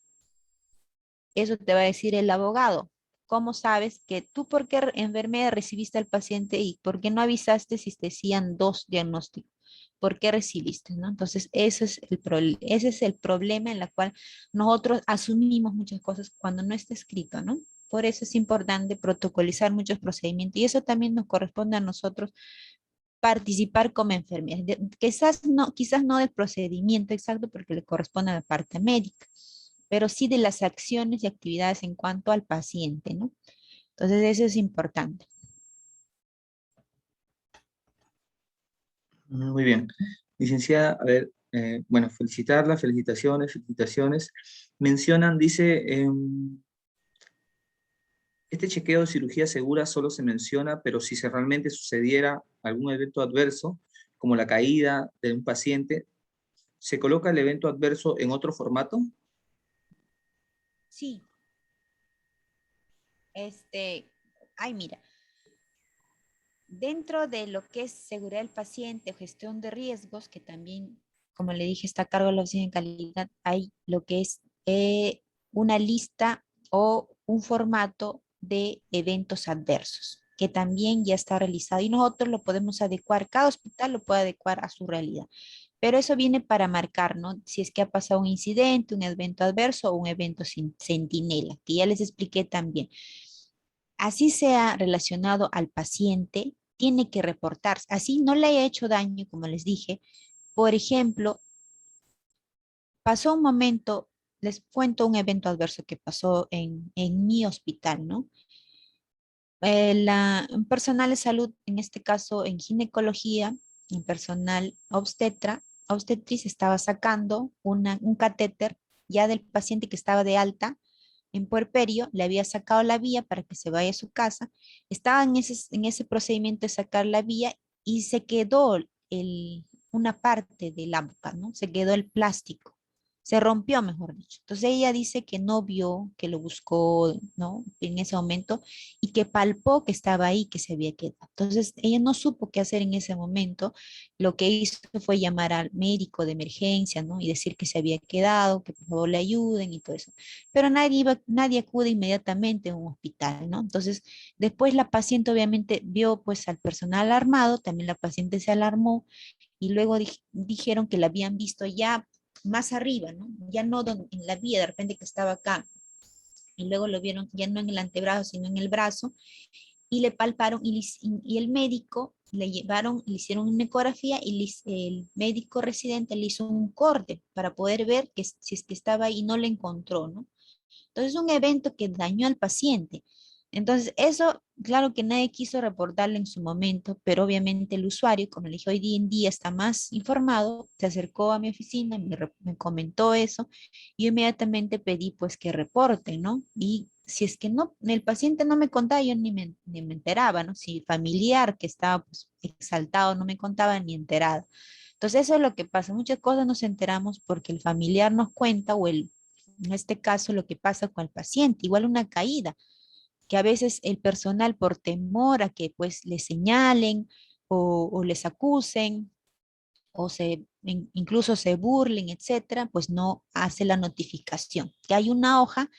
S6: Eso te va a decir el abogado. ¿Cómo sabes que tú por qué enfermedad recibiste al paciente y por qué no avisaste si te decían dos diagnósticos? ¿Por qué recibiste? ¿No? Entonces, ese es el problema en el cual nosotros asumimos muchas cosas cuando no está escrito, ¿no? Por eso es importante protocolizar muchos procedimientos y eso también nos corresponde a nosotros participar como enfermeras. Quizás no del procedimiento exacto porque le corresponde a la parte médica, pero sí de las acciones y actividades en cuanto al paciente, ¿no? Entonces, eso es importante.
S4: Muy bien. Licenciada, a ver, bueno, felicitarla, felicitaciones, felicitaciones. Mencionan, dice, este chequeo de cirugía segura solo se menciona, pero si realmente sucediera algún evento adverso, como la caída de un paciente, ¿se coloca el evento adverso en otro formato?
S6: Sí, ay, mira, dentro de lo que es seguridad del paciente o gestión de riesgos, que también, como le dije, está a cargo de la oficina de calidad, hay lo que es una lista o un formato de eventos adversos, que también ya está realizado y nosotros lo podemos adecuar, cada hospital lo puede adecuar a su realidad. Pero eso viene para marcar, ¿no? Si es que ha pasado un incidente, un evento adverso o un evento centinela, que ya les expliqué también. Así sea relacionado al paciente, tiene que reportarse. Así no le haya hecho daño, como les dije. Por ejemplo, pasó un momento, les cuento un evento adverso que pasó en mi hospital, ¿no? Un personal de salud, en este caso en ginecología, en personal obstetriz, estaba sacando un catéter ya del paciente que estaba de alta en puerperio, le había sacado la vía para que se vaya a su casa, estaba en ese procedimiento de sacar la vía y se quedó una parte de la boca, ¿no? Se quedó el plástico, se rompió, mejor dicho. Entonces ella dice que no vio, que lo buscó, ¿no? En ese momento y que palpó que estaba ahí, que se había quedado. Entonces ella no supo qué hacer en ese momento. Lo que hizo fue llamar al médico de emergencia, ¿no? Y decir que se había quedado, que por favor le ayuden y todo eso. Pero nadie acude inmediatamente a un hospital, ¿no? Entonces, después la paciente obviamente vio pues al personal armado, también la paciente se alarmó y luego dijeron que la habían visto ya más arriba, ¿no? Ya no en la vía, de repente que estaba acá, y luego lo vieron ya no en el antebrazo, sino en el brazo, y le palparon y el médico le llevaron, le hicieron una ecografía y el médico residente le hizo un corte para poder ver que si es que estaba ahí y no le encontró, ¿no? Entonces, es un evento que dañó al paciente. Entonces, eso, claro que nadie quiso reportarlo en su momento, pero obviamente el usuario, como le dije, hoy en día está más informado, se acercó a mi oficina, me comentó eso, y yo inmediatamente pedí pues que reporten, ¿no? Y si es que no, el paciente no me contaba, yo ni me enteraba, ¿no? Si familiar que estaba pues exaltado no me contaba ni enterada. Entonces, eso es lo que pasa. Muchas cosas nos enteramos porque el familiar nos cuenta o en este caso, lo que pasa con el paciente, igual una caída, que a veces el personal por temor a que pues le señalen o les acusen o incluso se burlen, etcétera, pues no hace la notificación. Que hay una hoja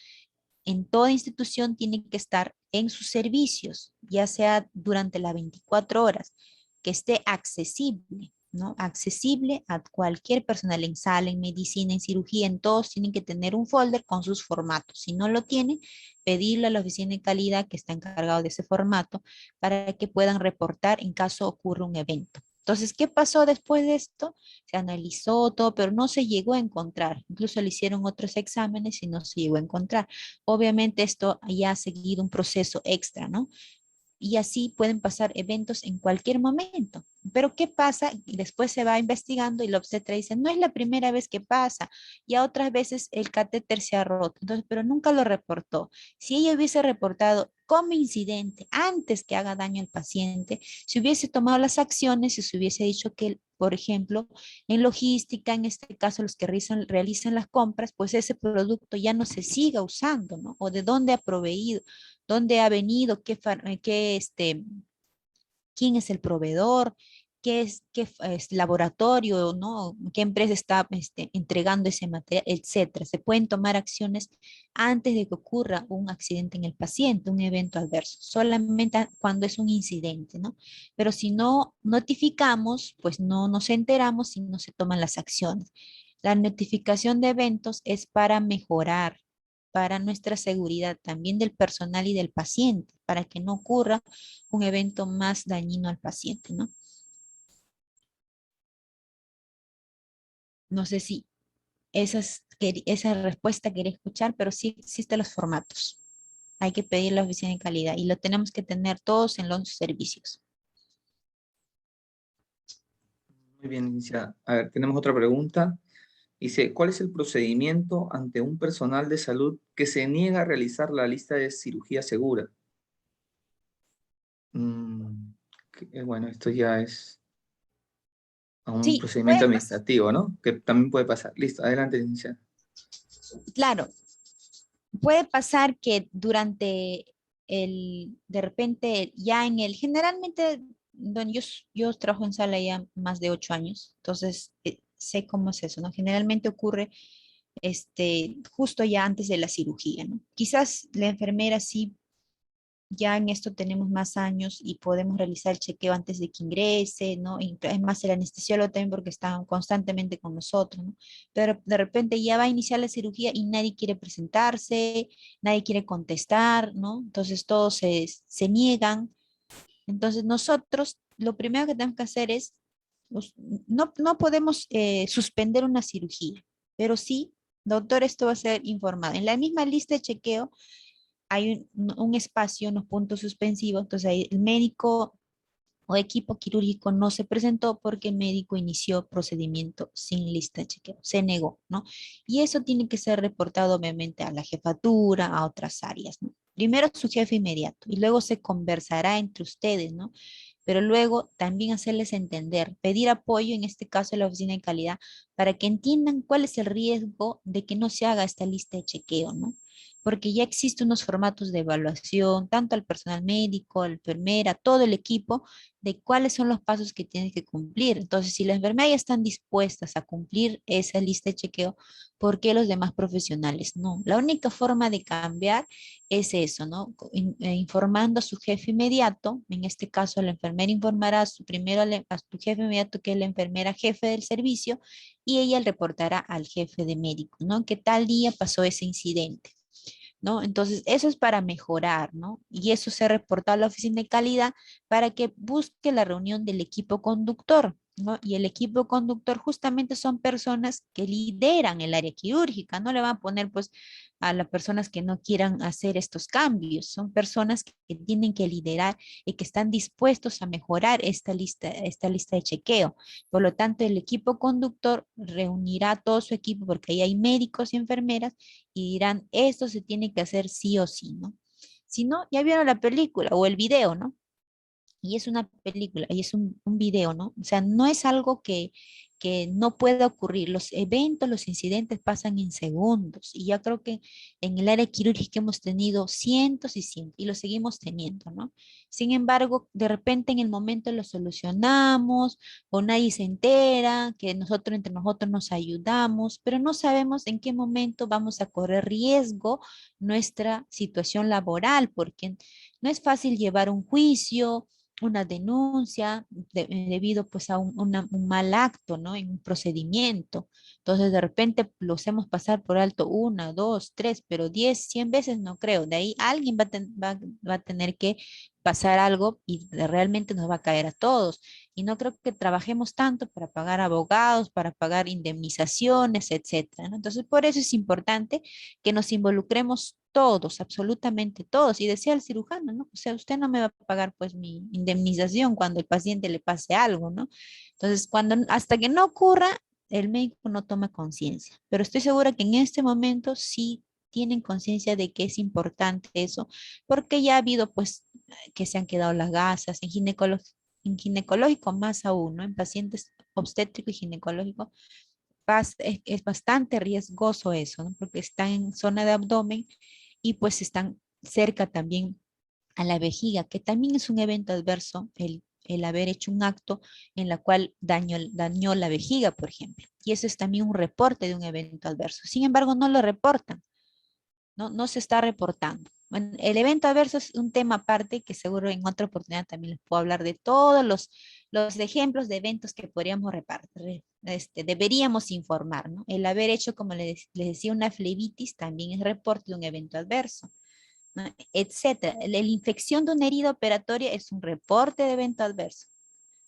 S6: en toda institución tiene que estar en sus servicios, ya sea durante las 24 horas, que esté accesible, ¿no? Accesible a cualquier personal en sala, en medicina, en cirugía, en todos tienen que tener un folder con sus formatos. Si no lo tienen, pedirle a la oficina de calidad que está encargado de ese formato para que puedan reportar en caso ocurra un evento. Entonces, ¿qué pasó después de esto? Se analizó todo, pero no se llegó a encontrar. Incluso le hicieron otros exámenes y no se llegó a encontrar. Obviamente esto ya ha seguido un proceso extra, ¿no? Y así pueden pasar eventos en cualquier momento. Pero ¿qué pasa? Después se va investigando y la obstetra dice, no es la primera vez que pasa, ya otras veces el catéter se ha roto, entonces, pero nunca lo reportó. Si ella hubiese reportado como incidente antes que haga daño al paciente, si hubiese tomado las acciones, si se hubiese dicho que, por ejemplo, en logística, en este caso los que realizan las compras, pues ese producto ya no se siga usando, ¿no? O de dónde ha proveído, dónde ha venido, quién es el proveedor, qué laboratorio, ¿no? Qué empresa está entregando ese material, etcétera. Se pueden tomar acciones antes de que ocurra un accidente en el paciente, un evento adverso, solamente cuando es un incidente, ¿no? Pero si no notificamos, pues no nos enteramos y no se toman las acciones. La notificación de eventos es para mejorar, para nuestra seguridad también del personal y del paciente, para que no ocurra un evento más dañino al paciente, ¿no? No sé si esa respuesta quería escuchar, pero sí existen los formatos. Hay que pedir la oficina de calidad y lo tenemos que tener todos en los servicios.
S4: Muy bien, licenciada. A ver, tenemos otra pregunta. Dice, ¿cuál es el procedimiento ante un personal de salud que se niega a realizar la lista de cirugía segura? Mm, bueno, esto ya es a un
S6: Sí,
S4: procedimiento
S6: puede pasar.
S4: administrativo, ¿no? Que también puede pasar. Listo, adelante, licenciada.
S6: Claro, puede pasar que de repente, ya generalmente, bueno, yo trabajo en sala ya más de 8 años, entonces sé cómo es eso, ¿no? Generalmente ocurre justo ya antes de la cirugía, ¿no? Quizás la enfermera sí, ya en esto tenemos más años y podemos realizar el chequeo antes de que ingrese, ¿no? Y es más, el anestesiólogo también porque está constantemente con nosotros, ¿no? Pero de repente ya va a iniciar la cirugía y nadie quiere presentarse, nadie quiere contestar, ¿no? Entonces todos se niegan. Entonces nosotros lo primero que tenemos que hacer es, pues, no podemos suspender una cirugía, pero sí, doctor, esto va a ser informado. En la misma lista de chequeo hay un espacio, unos puntos suspensivos, entonces ahí el médico o equipo quirúrgico no se presentó porque el médico inició procedimiento sin lista de chequeo, se negó, ¿no? Y eso tiene que ser reportado obviamente a la jefatura, a otras áreas, ¿no? Primero su jefe inmediato y luego se conversará entre ustedes, ¿no? Pero luego también hacerles entender, pedir apoyo, en este caso a la oficina de calidad, para que entiendan cuál es el riesgo de que no se haga esta lista de chequeo, ¿no? Porque ya existen unos formatos de evaluación, tanto al personal médico, a la enfermera, todo el equipo, de cuáles son los pasos que tienen que cumplir. Entonces, si las enfermeras ya están dispuestas a cumplir esa lista de chequeo, ¿por qué los demás profesionales no? La única forma de cambiar es eso, ¿no? Informando a su jefe inmediato, en este caso la enfermera informará a su jefe inmediato, que es la enfermera jefe del servicio, y ella le reportará al jefe de médico, ¿no? Que tal día pasó ese incidente. ¿No? Entonces, eso es para mejorar, ¿no? Y eso se ha reportado a la oficina de calidad para que busque la reunión del equipo conductor, ¿no? Y el equipo conductor justamente son personas que lideran el área quirúrgica, no le van a poner pues a las personas que no quieran hacer estos cambios, son personas que tienen que liderar y que están dispuestos a mejorar esta lista de chequeo. Por lo tanto, el equipo conductor reunirá a todo su equipo porque ahí hay médicos y enfermeras y dirán, esto se tiene que hacer sí o sí, ¿no? Si no, ya vieron la película o el video, ¿no? Y es una película y es un video, ¿no? O sea, no es algo que no pueda ocurrir. Los eventos, los incidentes pasan en segundos. Y ya creo que en el área quirúrgica hemos tenido cientos y cientos y lo seguimos teniendo, ¿no? Sin embargo, de repente en el momento lo solucionamos o nadie se entera, que nosotros entre nosotros nos ayudamos, pero no sabemos en qué momento vamos a correr riesgo nuestra situación laboral, porque no es fácil llevar un juicio, una denuncia debido pues a un mal acto, ¿no? En un procedimiento. Entonces de repente lo hacemos pasar por alto una, dos, tres, pero 10, 100 veces no creo. De ahí alguien va a tener que pasar algo y realmente nos va a caer a todos. Y no creo que trabajemos tanto para pagar abogados, para pagar indemnizaciones, etcétera, ¿no? Entonces por eso es importante que nos involucremos todos, absolutamente todos. Y decía el cirujano, ¿no? O sea, usted no me va a pagar pues mi indemnización cuando el paciente le pase algo, ¿no? Entonces, hasta que no ocurra, el médico no toma conciencia. Pero estoy segura que en este momento sí tienen conciencia de que es importante eso, porque ya ha habido pues que se han quedado las gasas en ginecológico más aún, ¿no? En pacientes obstétrico y ginecológico es bastante riesgoso eso, ¿no? Porque están en zona de abdomen y pues están cerca también a la vejiga, que también es un evento adverso el haber hecho un acto en la cual dañó la vejiga, por ejemplo. Y eso es también un reporte de un evento adverso. Sin embargo, no lo reportan, no se está reportando. Bueno, el evento adverso es un tema aparte que seguro en otra oportunidad también les puedo hablar de todos los ejemplos de eventos que podríamos repartir, deberíamos informar, ¿no? El haber hecho, como les decía, una flebitis también es reporte de un evento adverso, ¿no? Etcétera. La infección de una herida operatoria es un reporte de evento adverso.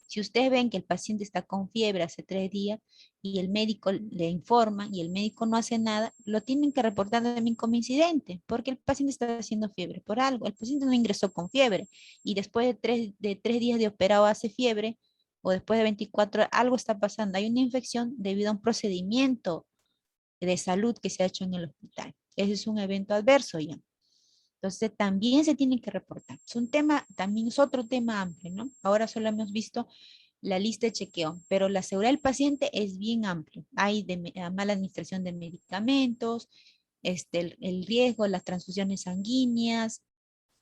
S6: Si ustedes ven que el paciente está con fiebre hace 3 días y el médico le informa y el médico no hace nada, lo tienen que reportar también como incidente, porque el paciente está haciendo fiebre por algo. El paciente no ingresó con fiebre y después de 3 días de operado hace fiebre, o después de 24 horas, algo está pasando. Hay una infección debido a un procedimiento de salud que se ha hecho en el hospital. Ese es un evento adverso ya. Entonces también se tiene que reportar. Es un tema, también es otro tema amplio, ¿no? Ahora solo hemos visto la lista de chequeo, pero la seguridad del paciente es bien amplio. Hay mala administración de medicamentos, el riesgo, las transfusiones sanguíneas,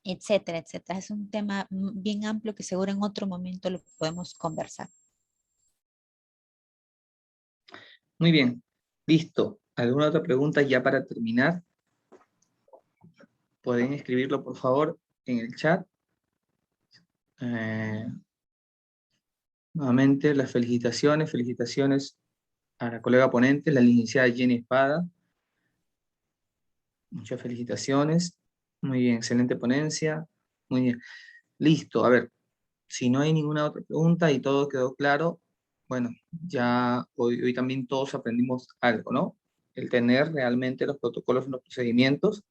S6: etcétera, etcétera. Es un tema bien amplio que seguro en otro momento lo podemos conversar.
S4: Muy bien, listo. ¿Alguna otra pregunta ya para terminar? Pueden escribirlo, por favor, en el chat. Nuevamente, las felicitaciones a la colega ponente, la licenciada Jenny Espada. Muchas felicitaciones. Muy bien, excelente ponencia. Muy bien. Listo, a ver, si no hay ninguna otra pregunta y todo quedó claro, bueno, ya hoy también todos aprendimos algo, ¿no? El tener realmente los protocolos, los procedimientos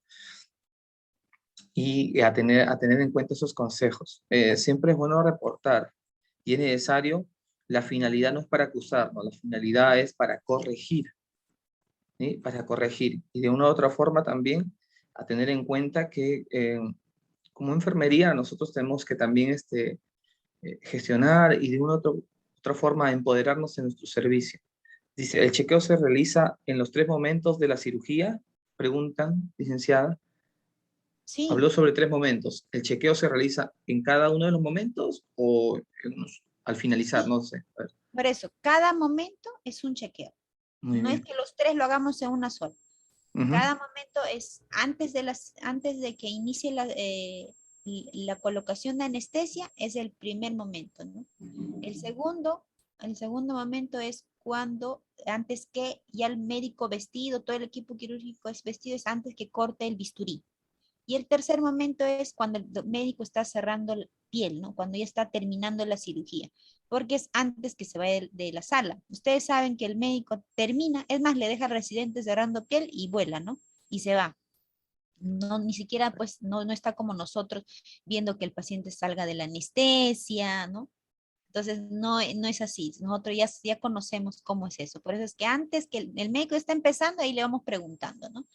S4: y a tener en cuenta esos consejos. Siempre es bueno reportar y es necesario, la finalidad no es para acusar, ¿no? La finalidad es para corregir, ¿sí? Para corregir. Y de una u otra forma también a tener en cuenta que como enfermería nosotros tenemos que también gestionar y de una u otra forma empoderarnos en nuestro servicio. Dice, ¿el chequeo se realiza en los 3 momentos de la cirugía? Preguntan, licenciada.
S6: Sí,
S4: Habló sobre 3 momentos. ¿El chequeo se realiza en cada uno de los momentos o al finalizar?
S6: sí.
S4: No sé. A ver.
S6: Por eso, cada momento es un chequeo.
S4: Muy
S6: No es
S4: bien.
S6: que los 3 lo hagamos en una sola.
S4: Ujú.
S6: Cada momento es antes de que inicie la colocación de anestesia, es el primer momento, ¿no? El segundo, el segundo momento es cuando, antes que ya el médico vestido, todo el equipo quirúrgico es vestido, es antes que corte el bisturí. Y el tercer momento es cuando el médico está cerrando la piel, ¿no? Cuando ya está terminando la cirugía, porque es antes que se vaya de la sala. Ustedes saben que el médico termina, es más, le deja al residente cerrando piel y vuela, ¿no? Y se va. No, ni siquiera, pues, no está como nosotros viendo que el paciente salga de la anestesia, ¿no? Entonces, no es así. Nosotros ya conocemos cómo es eso. Por eso es que antes que el médico está empezando, ahí le vamos preguntando, ¿no?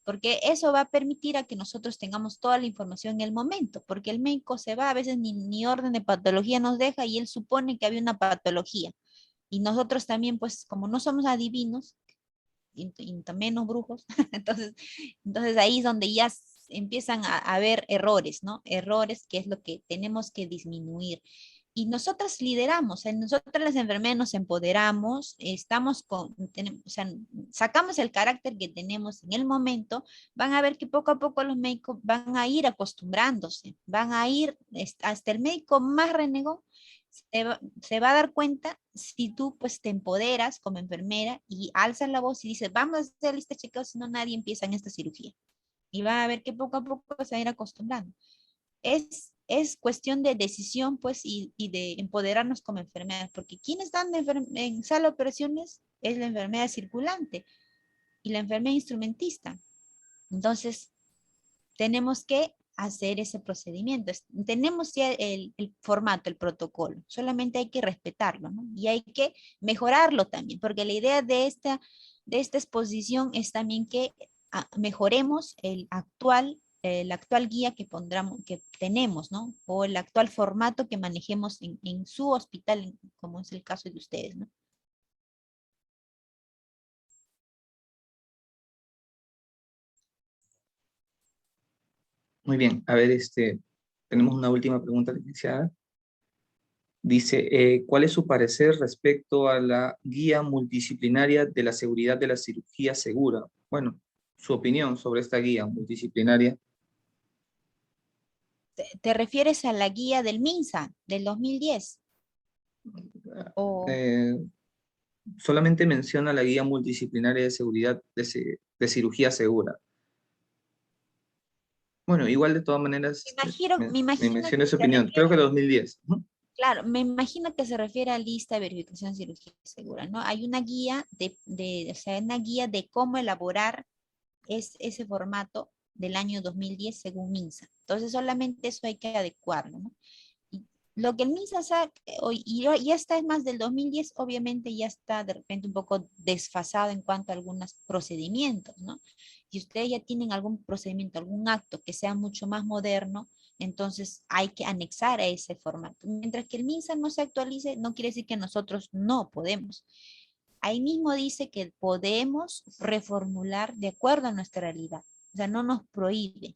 S6: Porque eso va a permitir a que nosotros tengamos toda la información en el momento, porque el médico se va, a veces ni orden de patología nos deja y él supone que había una patología. Y nosotros también, pues, como no somos adivinos, y también los brujos, entonces ahí es donde ya empiezan a haber errores, ¿no? Errores que es lo que tenemos que disminuir. Y nosotras lideramos, nosotras las enfermeras nos empoderamos, o sea, sacamos el carácter que tenemos en el momento, van a ver que poco a poco los médicos van a ir acostumbrándose, van a ir, hasta el médico más renegón se va a dar cuenta si tú pues te empoderas como enfermera y alzas la voz y dices, vamos a hacer lista de chequeos, si no nadie empieza en esta cirugía. Y va a ver que poco a poco se va a ir acostumbrando. Es cuestión de decisión, pues, y de empoderarnos como enfermeras, porque quienes están en sala de operaciones es la enfermera circulante y la enfermera instrumentista. Entonces, tenemos que hacer ese procedimiento. Tenemos ya el formato, el protocolo, solamente hay que respetarlo, ¿no? Y hay que mejorarlo también, porque la idea de esta exposición es también que mejoremos la actual guía que tenemos, ¿no? O el actual formato que manejemos en su hospital, como es el caso de ustedes, ¿no?
S4: Muy bien. A ver, tenemos una última pregunta, licenciada. Dice, ¿cuál es su parecer respecto a la guía multidisciplinaria de la seguridad de la cirugía segura? Bueno, su opinión sobre esta guía multidisciplinaria.
S6: ¿Te refieres a la guía del MINSA del 2010? O
S4: Eh, Solamente menciona la guía multidisciplinaria de seguridad de cirugía segura. Bueno, igual de todas maneras
S6: me
S4: me
S6: imagino
S4: menciona
S6: que
S4: su
S6: se
S4: opinión. Creo
S6: refiere,
S4: que 2010. Ujú.
S6: claro, me imagino que se refiere a lista de verificación de cirugía segura, ¿no? Hay una guía o sea, una guía de cómo elaborar ese formato del año 2010 según MINSA. Entonces solamente eso hay que adecuarlo, ¿no? Lo que el MINSA saca, y ya está es más del 2010, obviamente ya está de repente un poco desfasado en cuanto a algunos procedimientos, ¿no? Si ustedes ya tienen algún procedimiento, algún acto que sea mucho más moderno, entonces hay que anexar a ese formato. Mientras que el MINSA no se actualice, no quiere decir que nosotros no podemos. Ahí mismo dice que podemos reformular de acuerdo a nuestra realidad. O sea, no nos prohíbe.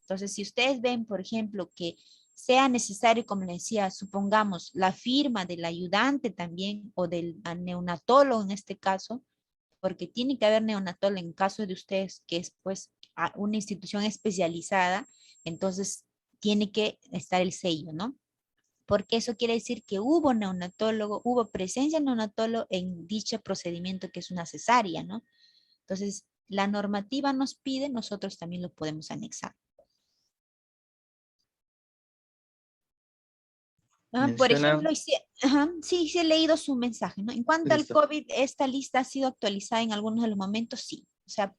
S6: Entonces, si ustedes ven, por ejemplo, que sea necesario, como les decía, supongamos la firma del ayudante también o del neonatólogo en este caso, porque tiene que haber neonatólogo en caso de ustedes que es pues una institución especializada, entonces tiene que estar el sello, ¿no? Porque eso quiere decir que hubo neonatólogo, hubo presencia de neonatólogo en dicho procedimiento que es una cesárea, ¿no? Entonces, la normativa nos pide, nosotros también lo podemos anexar. Por
S4: Menciona,
S6: ejemplo, sí, sí he leído su mensaje, ¿no? En cuanto al
S4: listo.
S6: COVID, ¿esta lista ha sido actualizada en algunos de los momentos? Sí, o sea,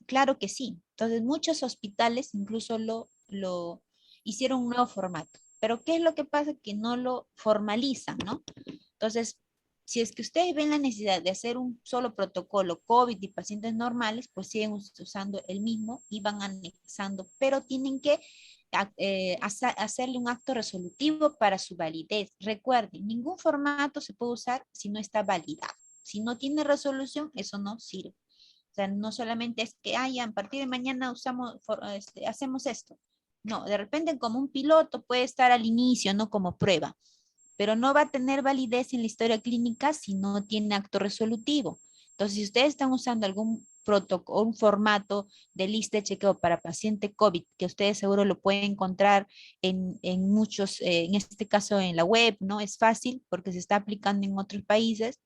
S6: claro que sí. Entonces, muchos hospitales incluso lo hicieron un nuevo formato. Pero, ¿qué es lo que pasa? Que no lo formalizan, ¿no? Entonces, si es que ustedes ven la necesidad de hacer un solo protocolo COVID y pacientes normales, pues siguen usando el mismo y van anexando, pero tienen que hacerle un acto resolutivo para su validez. Recuerden, ningún formato se puede usar si no está validado. Si no tiene resolución, eso no sirve. O sea, no solamente es que a partir de mañana hacemos esto. No, de repente como un piloto puede estar al inicio, no como prueba, pero no va a tener validez en la historia clínica si no tiene acto resolutivo. Entonces, si ustedes están usando algún protocolo, un formato de lista de chequeo para paciente COVID, que ustedes seguro lo pueden encontrar en muchos, en este caso en la web, ¿no? Es fácil porque se está aplicando en otros países,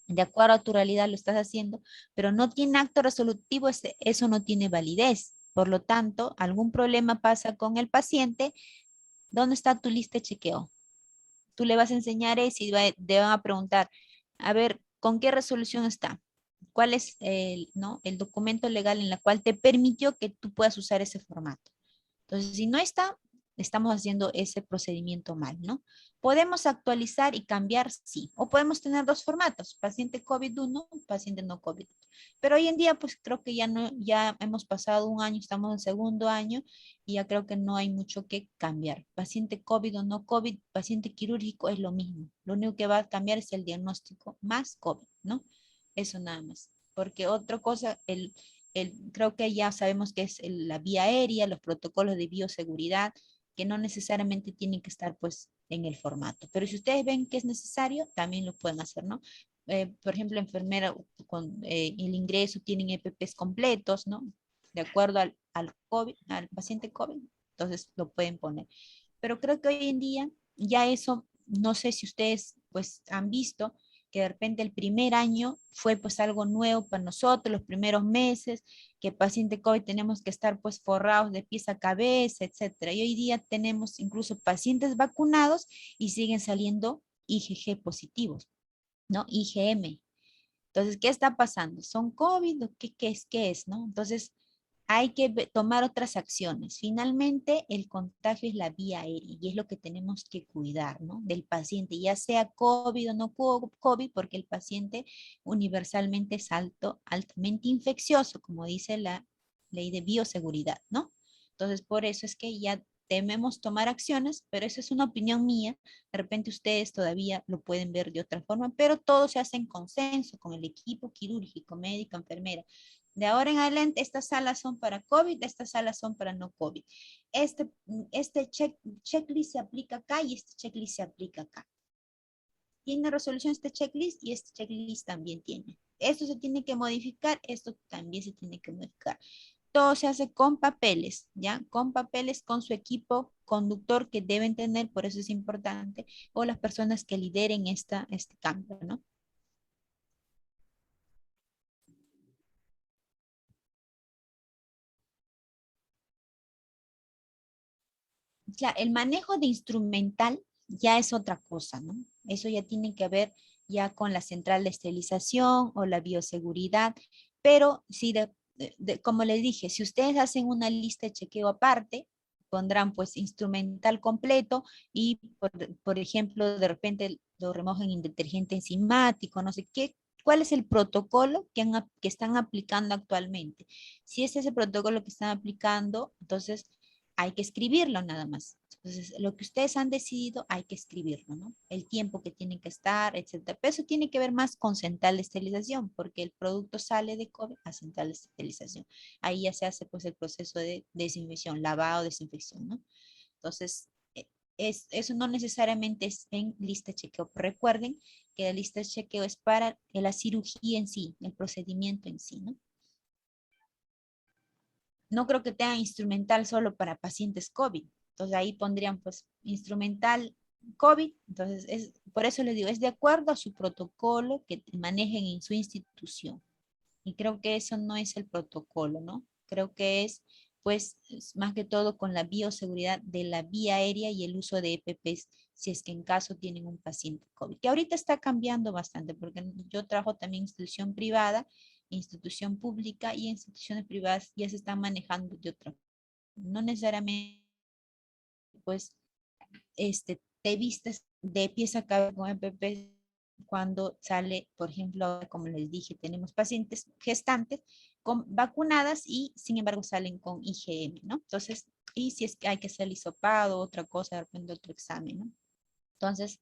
S6: de acuerdo a tu realidad lo estás haciendo, pero no tiene acto resolutivo, eso no tiene validez. Por lo tanto, algún problema pasa con el paciente, ¿dónde está tu lista de chequeo? Tú le vas a enseñar eso y te van a preguntar, a ver, ¿con qué resolución está? ¿Cuál es el documento legal en la cual te permitió que tú puedas usar ese formato? Entonces, si no está, estamos haciendo ese procedimiento mal, ¿no? Podemos actualizar y cambiar, sí. O podemos tener dos formatos, paciente COVID-1, paciente no COVID. Pero hoy en día, pues creo que ya no, ya hemos pasado un año, estamos en segundo año y ya creo que no hay mucho que cambiar. Paciente COVID o no COVID, paciente quirúrgico es lo mismo. Lo único que va a cambiar es el diagnóstico más COVID, ¿no? Eso nada más. Porque otra cosa, creo que ya sabemos que es la vía aérea, los protocolos de bioseguridad, que no necesariamente tienen que estar pues en el formato. Pero si ustedes ven que es necesario, también lo pueden hacer, ¿no? Por ejemplo, enfermera con el ingreso tienen EPPs completos, ¿no? De acuerdo al COVID, al paciente COVID, entonces lo pueden poner. Pero creo que hoy en día ya eso, no sé si ustedes pues han visto, que de repente el primer año fue pues algo nuevo para nosotros, los primeros meses, que paciente COVID tenemos que estar pues forrados de pies a cabeza, etcétera. Y hoy día tenemos incluso pacientes vacunados y siguen saliendo IgG positivos, ¿no? IgM. Entonces, ¿qué está pasando? ¿Son COVID o qué es, no? Entonces, hay que tomar otras acciones. Finalmente, el contagio es la vía aérea y es lo que tenemos que cuidar, ¿no? Del paciente, ya sea COVID o no COVID, porque el paciente universalmente es altamente infeccioso, como dice la ley de bioseguridad, ¿no? Entonces, por eso es que ya debemos tomar acciones, pero esa es una opinión mía. De repente ustedes todavía lo pueden ver de otra forma, pero todo se hace en consenso con el equipo quirúrgico, médico, enfermera. De ahora en adelante, estas salas son para COVID, estas salas son para no COVID. Este checklist se aplica acá y este checklist se aplica acá. Tiene resolución este checklist y este checklist también tiene. Esto se tiene que modificar, esto también se tiene que modificar. Todo se hace con papeles, ¿ya? Con papeles, con su equipo conductor que deben tener, por eso es importante, o las personas que lideren este cambio, ¿no? Claro, el manejo de instrumental ya es otra cosa, ¿no? Eso ya tiene que ver ya con la central de esterilización o la bioseguridad, pero sí, como les dije, si ustedes hacen una lista de chequeo aparte, pondrán pues instrumental completo y por ejemplo de repente lo remojan en detergente enzimático, no sé qué. ¿Cuál es el protocolo que están aplicando actualmente? Si ese es el protocolo que están aplicando, entonces hay que escribirlo nada más. Entonces, lo que ustedes han decidido hay que escribirlo, ¿no? El tiempo que tienen que estar, etcétera. Pero eso tiene que ver más con central de esterilización, porque el producto sale de COVID a central de esterilización. Ahí ya se hace pues el proceso de desinfección, lavado, desinfección, ¿no? Entonces, eso no necesariamente es en lista de chequeo. Recuerden que la lista de chequeo es para la cirugía en sí, el procedimiento en sí, ¿no? No creo que tengan instrumental solo para pacientes COVID. Entonces ahí pondrían pues instrumental COVID. Entonces por eso les digo, es de acuerdo a su protocolo que manejen en su institución. Y creo que eso no es el protocolo, ¿no? Creo que es pues más que todo con la bioseguridad de la vía aérea y el uso de EPPs si es que en caso tienen un paciente COVID, que ahorita está cambiando bastante porque yo trabajo también en institución privada, institución pública y instituciones privadas ya se están manejando de otra. No necesariamente pues te vistes de pies a cabeza con EPP cuando sale, por ejemplo, como les dije, tenemos pacientes gestantes vacunadas y sin embargo salen con IgM, ¿no? Entonces, y si es que hay que hacer el hisopado, otra cosa, de repente otro examen, ¿no? Entonces,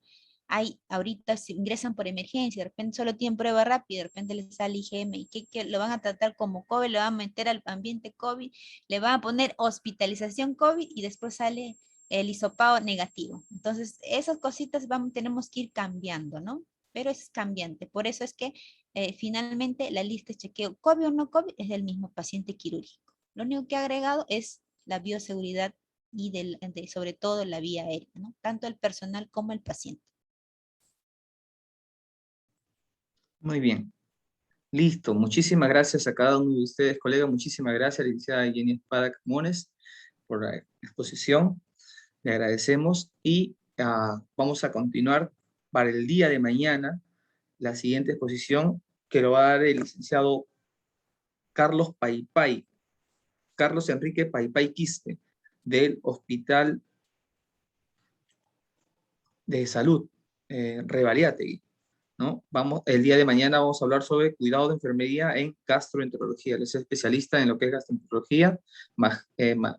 S6: ahorita si ingresan por emergencia, de repente solo tienen prueba rápida, de repente les sale IgM y que lo van a tratar como COVID, lo van a meter al ambiente COVID, le van a poner hospitalización COVID y después sale el hisopado negativo. Entonces, esas cositas tenemos que ir cambiando, ¿no? Pero es cambiante. Por eso es que finalmente la lista de chequeo COVID o no COVID es del mismo paciente quirúrgico. Lo único que ha agregado es la bioseguridad y sobre todo la vía aérea, ¿no? Tanto el personal como el paciente.
S4: Muy bien. Listo. Muchísimas gracias a cada uno de ustedes, colegas. Muchísimas gracias, licenciada Jenny Espada Camones, por la exposición. Le agradecemos y vamos a continuar para el día de mañana. La siguiente exposición que lo va a dar el licenciado Carlos Paipay, Carlos Enrique Paipay Quispe, del Hospital de Salud Revaliategui, ¿no? El día de mañana vamos a hablar sobre cuidado de enfermería en gastroenterología. Él es especialista en lo que es gastroenterología,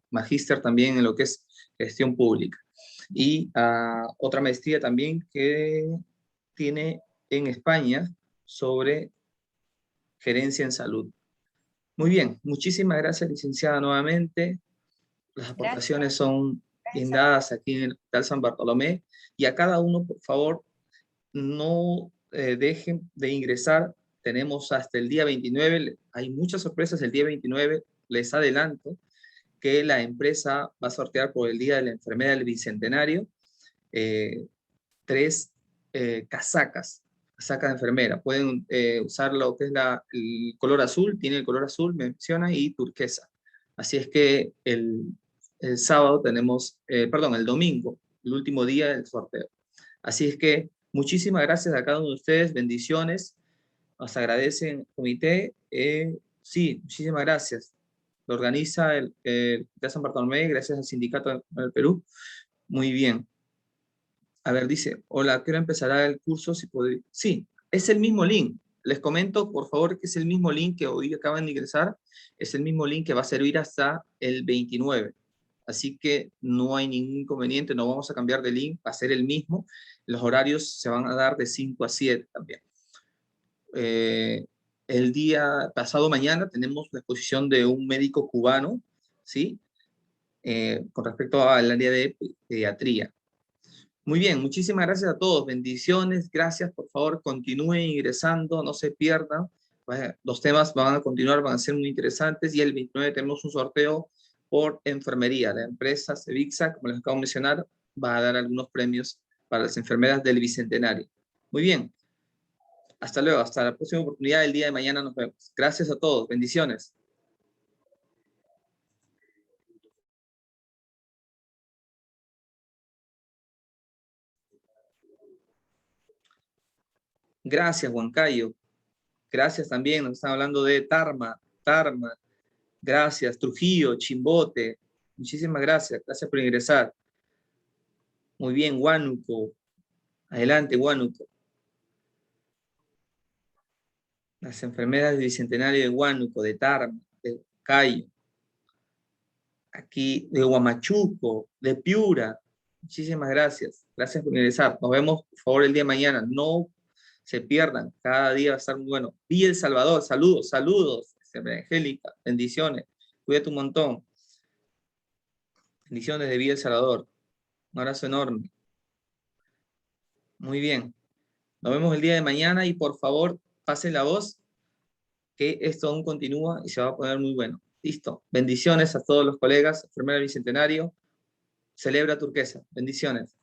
S4: magíster también en lo que es gestión pública. Y otra maestría también que tiene en España sobre gerencia en salud. Muy bien, muchísimas gracias, licenciada, nuevamente. Las aportaciones son bien dadas aquí en el Hospital San Bartolomé. Y a cada uno, por favor, no dejen de ingresar. Tenemos hasta el día 29, hay muchas sorpresas el día 29. Les adelanto que la empresa va a sortear por el Día de la Enfermera del Bicentenario 3 casacas de enfermera. Pueden usar lo que es el color azul, tiene el color azul, menciona, y turquesa. Así es que el sábado tenemos, el domingo, el último día del sorteo. Así es que muchísimas gracias a cada uno de ustedes, bendiciones, nos agradece el comité. Sí, muchísimas gracias. Lo organiza el San Bartolomé, gracias al Sindicato del Perú. Muy bien. A ver, dice, hola, ¿a qué hora empezará el curso? Sí, es el mismo link. Les comento, por favor, que es el mismo link que hoy acaban de ingresar. Es el mismo link que va a servir hasta el 29. Así que no hay ningún inconveniente, no vamos a cambiar de link, va a ser el mismo. Los horarios se van a dar de 5 a 7 también. El día pasado mañana tenemos la exposición de un médico cubano, ¿sí? Con respecto al área de pediatría. Muy bien, muchísimas gracias a todos, bendiciones, gracias, por favor, continúen ingresando, no se pierdan. Los temas van a continuar, van a ser muy interesantes, y el 29 tenemos un sorteo por enfermería. La empresa Cevixa, como les acabo de mencionar, va a dar algunos premios para las enfermeras del Bicentenario. Muy bien, hasta luego, hasta la próxima oportunidad, el día de mañana nos vemos. Gracias a todos, bendiciones. Gracias, Huancayo. Gracias también, nos están hablando de Tarma. Gracias, Trujillo, Chimbote, Muchísimas gracias. Gracias por ingresar. Muy bien, Huánuco. Adelante, Huánuco. Las enfermeras del Bicentenario de Huánuco, de Tarma, de Cayo. Aquí, de Huamachuco, de Piura. Muchísimas gracias. Gracias por ingresar. Nos vemos, por favor, el día de mañana. No se pierdan. Cada día va a estar muy bueno. Villa El Salvador. Saludos, saludos. Angélica, bendiciones. Cuídate un montón. Bendiciones de Villa El Salvador. Un abrazo enorme. Muy bien. Nos vemos el día de mañana y por favor, pasen la voz que esto aún continúa y se va a poner muy bueno. Listo. Bendiciones a todos los colegas. Enfermera del Bicentenario. Celebra Turquesa. Bendiciones.